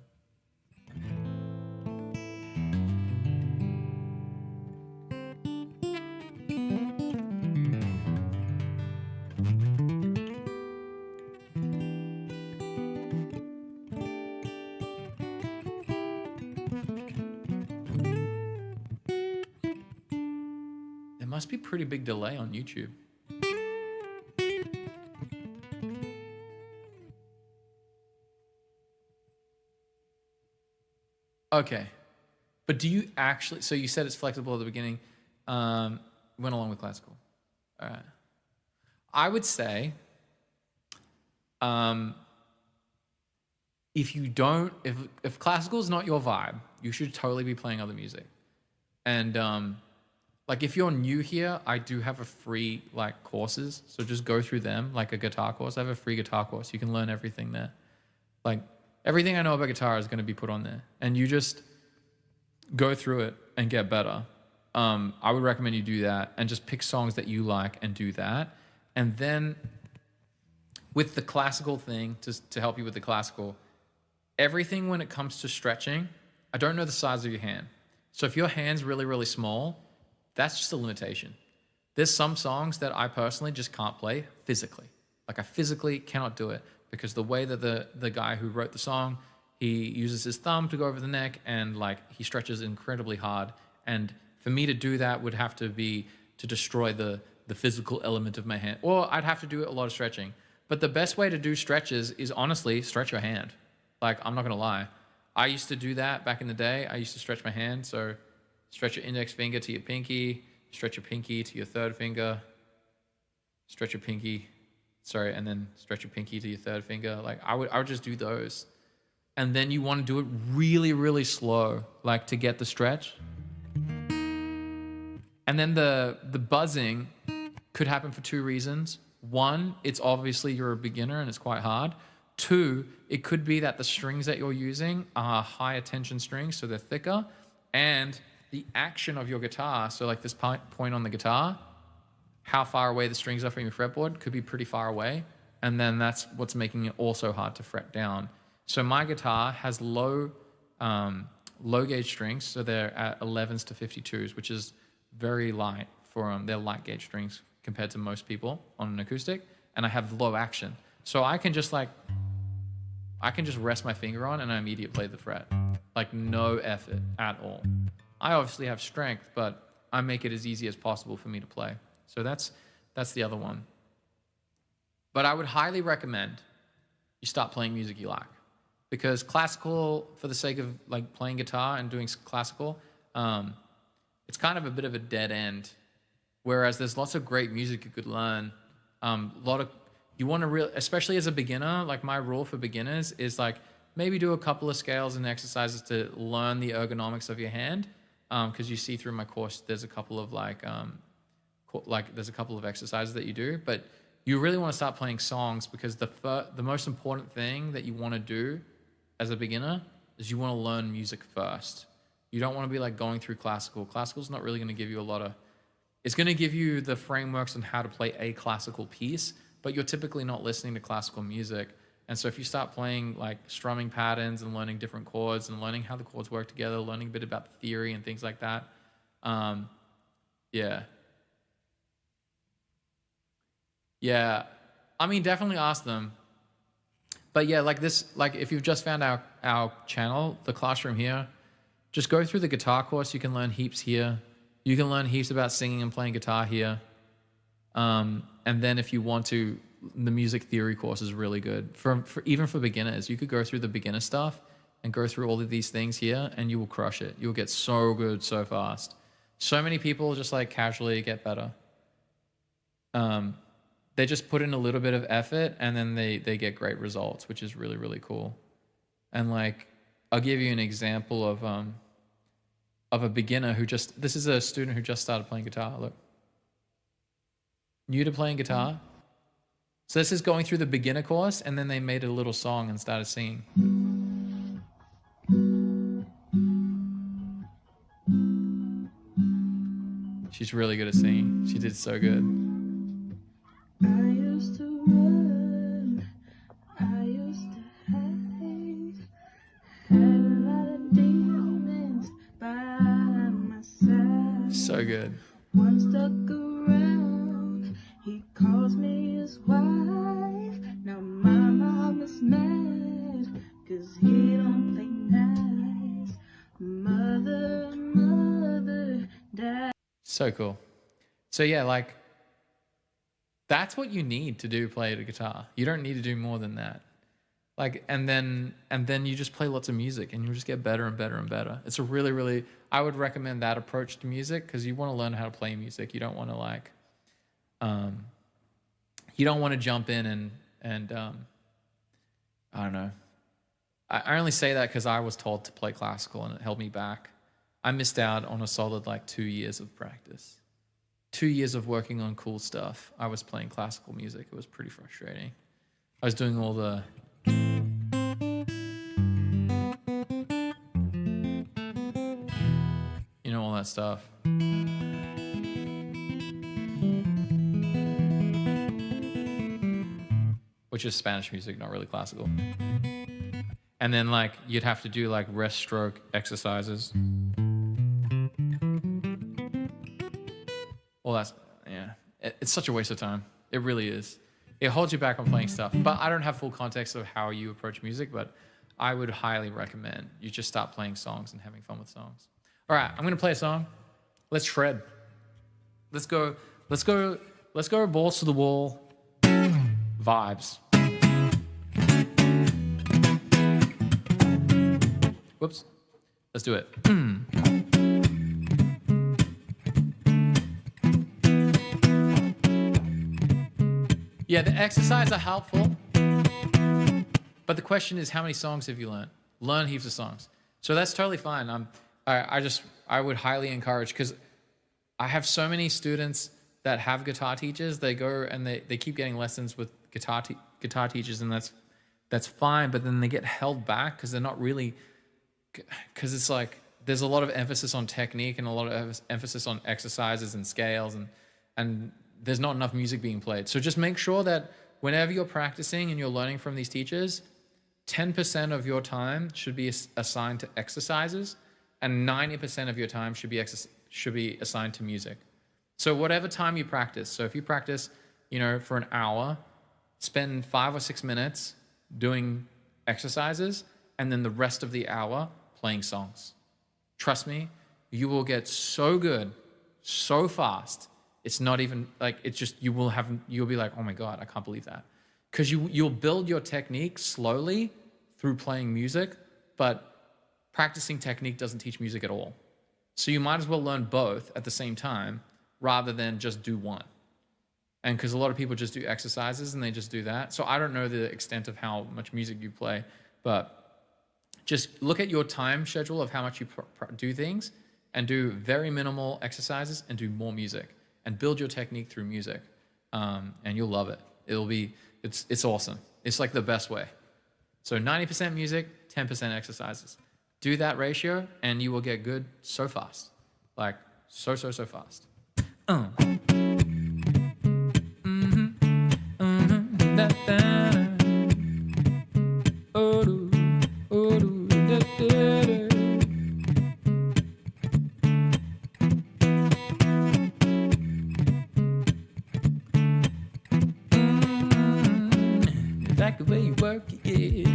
must be pretty big delay on YouTube. Okay, but do you actually, so you said it's flexible at the beginning, went along with classical. All right. I would say, if classical is not your vibe, you should totally be playing other music. And like if you're new here, I do have a free like courses, so just go through them, like a guitar course. I have a free guitar course. You can learn everything there. Like everything I know about guitar is going to be put on there, and you just go through it and get better. I would recommend you do that and just pick songs that you like and do that. And then with the classical thing, to help you with the classical, everything when it comes to stretching, I don't know the size of your hand. So if your hand's really, really small, that's just a limitation. There's some songs that I personally just can't play physically. Like I physically cannot do it because the way that the guy who wrote the song, he uses his thumb to go over the neck and like he stretches incredibly hard. And for me to do that would have to be to destroy the physical element of my hand. Or I'd have to do a lot of stretching. But the best way to do stretches is honestly stretch your hand. Like, I'm not gonna lie. I used to do that back in the day. I used to stretch my hand. So stretch your index finger to your pinky, stretch your pinky to your third finger, stretch your pinky, and then stretch your pinky to your third finger. Like I would just do those. and then you want to do it really, really slow, like to get the stretch. And then the buzzing could happen for two reasons. One, it's obviously you're a beginner and it's quite hard. Two, it could be that the strings that you're using are higher tension strings, so they're thicker, and the action of your guitar, so like this point on the guitar, how far away the strings are from your fretboard could be pretty far away, and then that's what's making it also hard to fret down. So my guitar has low gauge strings, so they're at 11s to 52s, which is very light for they're light gauge strings compared to most people on an acoustic, and I have low action. So I can just rest my finger on and I immediately play the fret. Like no effort at all. I obviously have strength, but I make it as easy as possible for me to play. So that's the other one. But I would highly recommend you start playing music you like. Because classical, for the sake of like playing guitar and doing classical, it's kind of a bit of a dead end. Whereas there's lots of great music you could learn. You want to especially as a beginner, like my rule for beginners is like maybe do a couple of scales and exercises to learn the ergonomics of your hand. Because you see through my course, there's a couple of there's a couple of exercises that you do, but you really want to start playing songs because the most important thing that you want to do as a beginner is you want to learn music first. You don't want to be like going through classical. Classical's not really going to give you it's going to give you the frameworks on how to play a classical piece, but you're typically not listening to classical music. And so if you start playing like strumming patterns and learning different chords and learning how the chords work together, learning a bit about the theory and things like that, yeah, I mean, definitely ask them. But yeah, like if you've just found our channel, the classroom here, just go through the guitar course. You can learn heaps here. You can learn heaps about singing and playing guitar here. And then if you want to, the music theory course is really good. Even for beginners, you could go through the beginner stuff and go through all of these things here and you will crush it. You'll get so good so fast. So many people just like casually get better. They just put in a little bit of effort and then they get great results, which is really, really cool. And like, I'll give you an example of a beginner this is a student who just started playing guitar. Look. New to playing guitar. So this is going through the beginner course and then they made a little song and started singing. She's really good at singing. She did so good. I used to run, I used to hide, had a lot of demons by my side. So good. One stuck around, he calls me his wife. Now my mom is mad, 'cause he don't play nice. Mother died. So cool. So yeah, like, that's what you need to play the guitar. You don't need to do more than that. Like, and then you just play lots of music and you'll just get better and better and better. It's a really, really, I would recommend that approach to music because you want to learn how to play music. You don't want to like, you don't want to jump in and I don't know. I only say that because I was told to play classical and it held me back. I missed out on a solid like 2 years of practice. 2 years of working on cool stuff. I was playing classical music. It was pretty frustrating. I was doing all the... You know, all that stuff. Which is Spanish music, not really classical. And then like, you'd have to do like rest stroke exercises. Well, it's such a waste of time. It really is. It holds you back on playing stuff. But I don't have full context of how you approach music, but I would highly recommend you just start playing songs and having fun with songs. All right, I'm gonna play a song. Let's shred. Let's go balls to the wall vibes. Whoops. Let's do it. Yeah, the exercises are helpful, but the question is, how many songs have you learned? Learn heaps of songs. So that's totally fine. I would highly encourage, because I have so many students that have guitar teachers. They go and they keep getting lessons with guitar teachers, and that's fine. But then they get held back because they're not really, because it's like there's a lot of emphasis on technique and a lot of emphasis on exercises and scales, and there's not enough music being played. So just make sure that whenever you're practicing and you're learning from these teachers, 10% of your time should be assigned to exercises, and 90% of your time should be assigned to music. So whatever time you practice. So if you practice, for an hour, spend 5 or 6 minutes doing exercises, and then the rest of the hour playing songs. Trust me, you will get so good, so fast. It's not even like, it's just, you'll be like, oh my God, I can't believe that. Because you'll build your technique slowly through playing music, but practicing technique doesn't teach music at all. So you might as well learn both at the same time rather than just do one. And because a lot of people just do exercises and they just do that. So I don't know the extent of how much music you play, but just look at your time schedule of how much you do things, and do very minimal exercises and do more music, and build your technique through music. And you'll love it. It's awesome. It's like the best way. So 90% music, 10% exercises. Do that ratio and you will get good so fast. Like so fast. Da, da. Oh, do, da, da, da. Like the way you work it, yeah.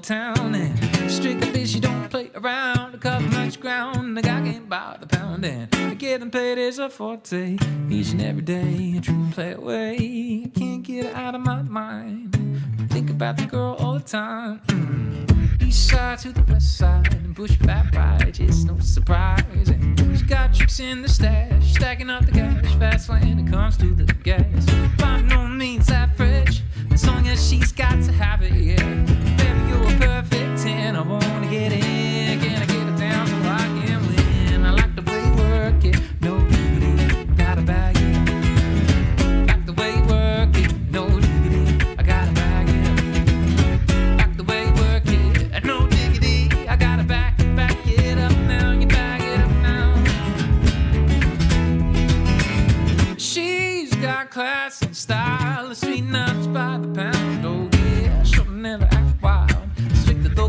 Town and strictly bitch, you don't play around to cover much ground. The guy can't buy the pound, and getting paid is a forte each and every day. A true play away, I can't get her out of my mind. Think about the girl all the time. East side to the west side and push back right, it's no surprise. And she got tricks in the stash, stacking up the cash fast when it comes to the gas. By no means that fresh, as long as she's got to have it, yeah. You're a perfect 10, I wanna get in. Can I get it down so I can win? I like the way you work it, no diggity, gotta bag it. Like the way you work it, no diggity, I gotta bag it. Like the way you work it, no diggity, I gotta back it up now. You bag it up now. She's got class and style, sweet nuts by the pound. Oh yeah, she'll never act wild.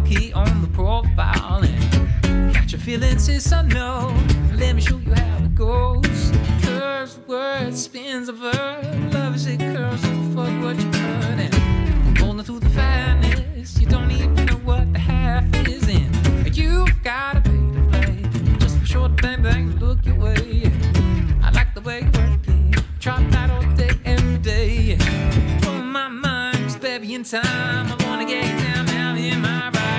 Key on the profile and catch your feelings, sis, I know. Let me show you how it goes. Curves, words, spins of her. Love is it curves, so fuck what you heard. And rolling through the fatness, you don't even know what the half is in. You've gotta pay to play, just for sure to bang, look your way. I like the way you work it, try that all day, every day. On my mind, just baby in time, I wanna get you down now in my ride.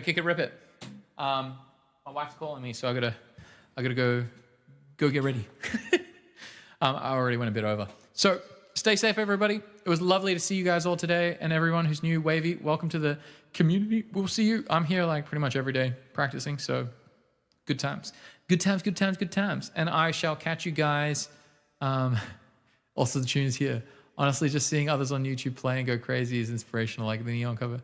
kick it, rip it. My wife's calling me, so I gotta go get ready. I already went a bit over. So stay safe, everybody. It was lovely to see you guys all today, and everyone who's new, Wavy, welcome to the community. We'll see you. I'm here like pretty much every day practicing, so good times. Good times, good times, good times. And I shall catch you guys. Also, the tune is here. Honestly, just seeing others on YouTube play and go crazy is inspirational, like the neon cover.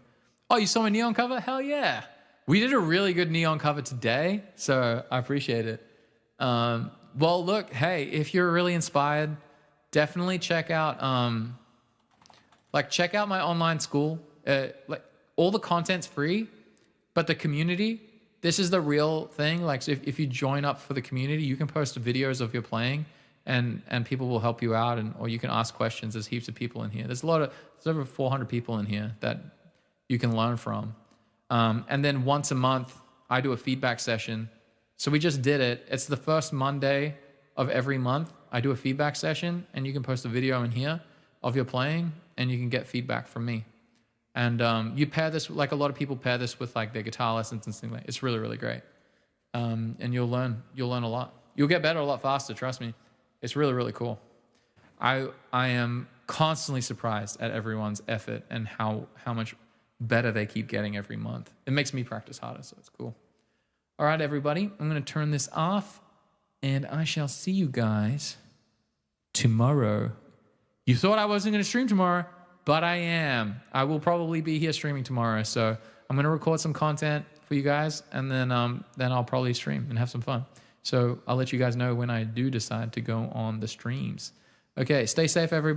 Oh, you saw my neon cover? Hell yeah. We did a really good neon cover today, so I appreciate it. Well, look, hey, if you're really inspired, definitely check out check out my online school. Like all the content's free, but the community, this is the real thing. Like so if you join up for the community, you can post videos of your playing and people will help you out, or you can ask questions. There's heaps of people in here. There's over 400 people in here that you can learn from. And then once a month, I do a feedback session. So we just did it. It's the first Monday of every month. I do a feedback session, and you can post a video in here of your playing, and you can get feedback from me. And you pair this, like a lot of people pair this with like their guitar lessons and things like that. It's really, really great. And you'll learn a lot. You'll get better a lot faster, trust me. It's really, really cool. I am constantly surprised at everyone's effort and how much better they keep getting every month. It makes me practice harder, so it's cool. All right, everybody, I'm going to turn this off, and I shall see you guys tomorrow. You thought I wasn't going to stream tomorrow, but I am. I will probably be here streaming tomorrow, so I'm going to record some content for you guys, and then I'll probably stream and have some fun. So I'll let you guys know when I do decide to go on the streams. Okay, stay safe, everybody.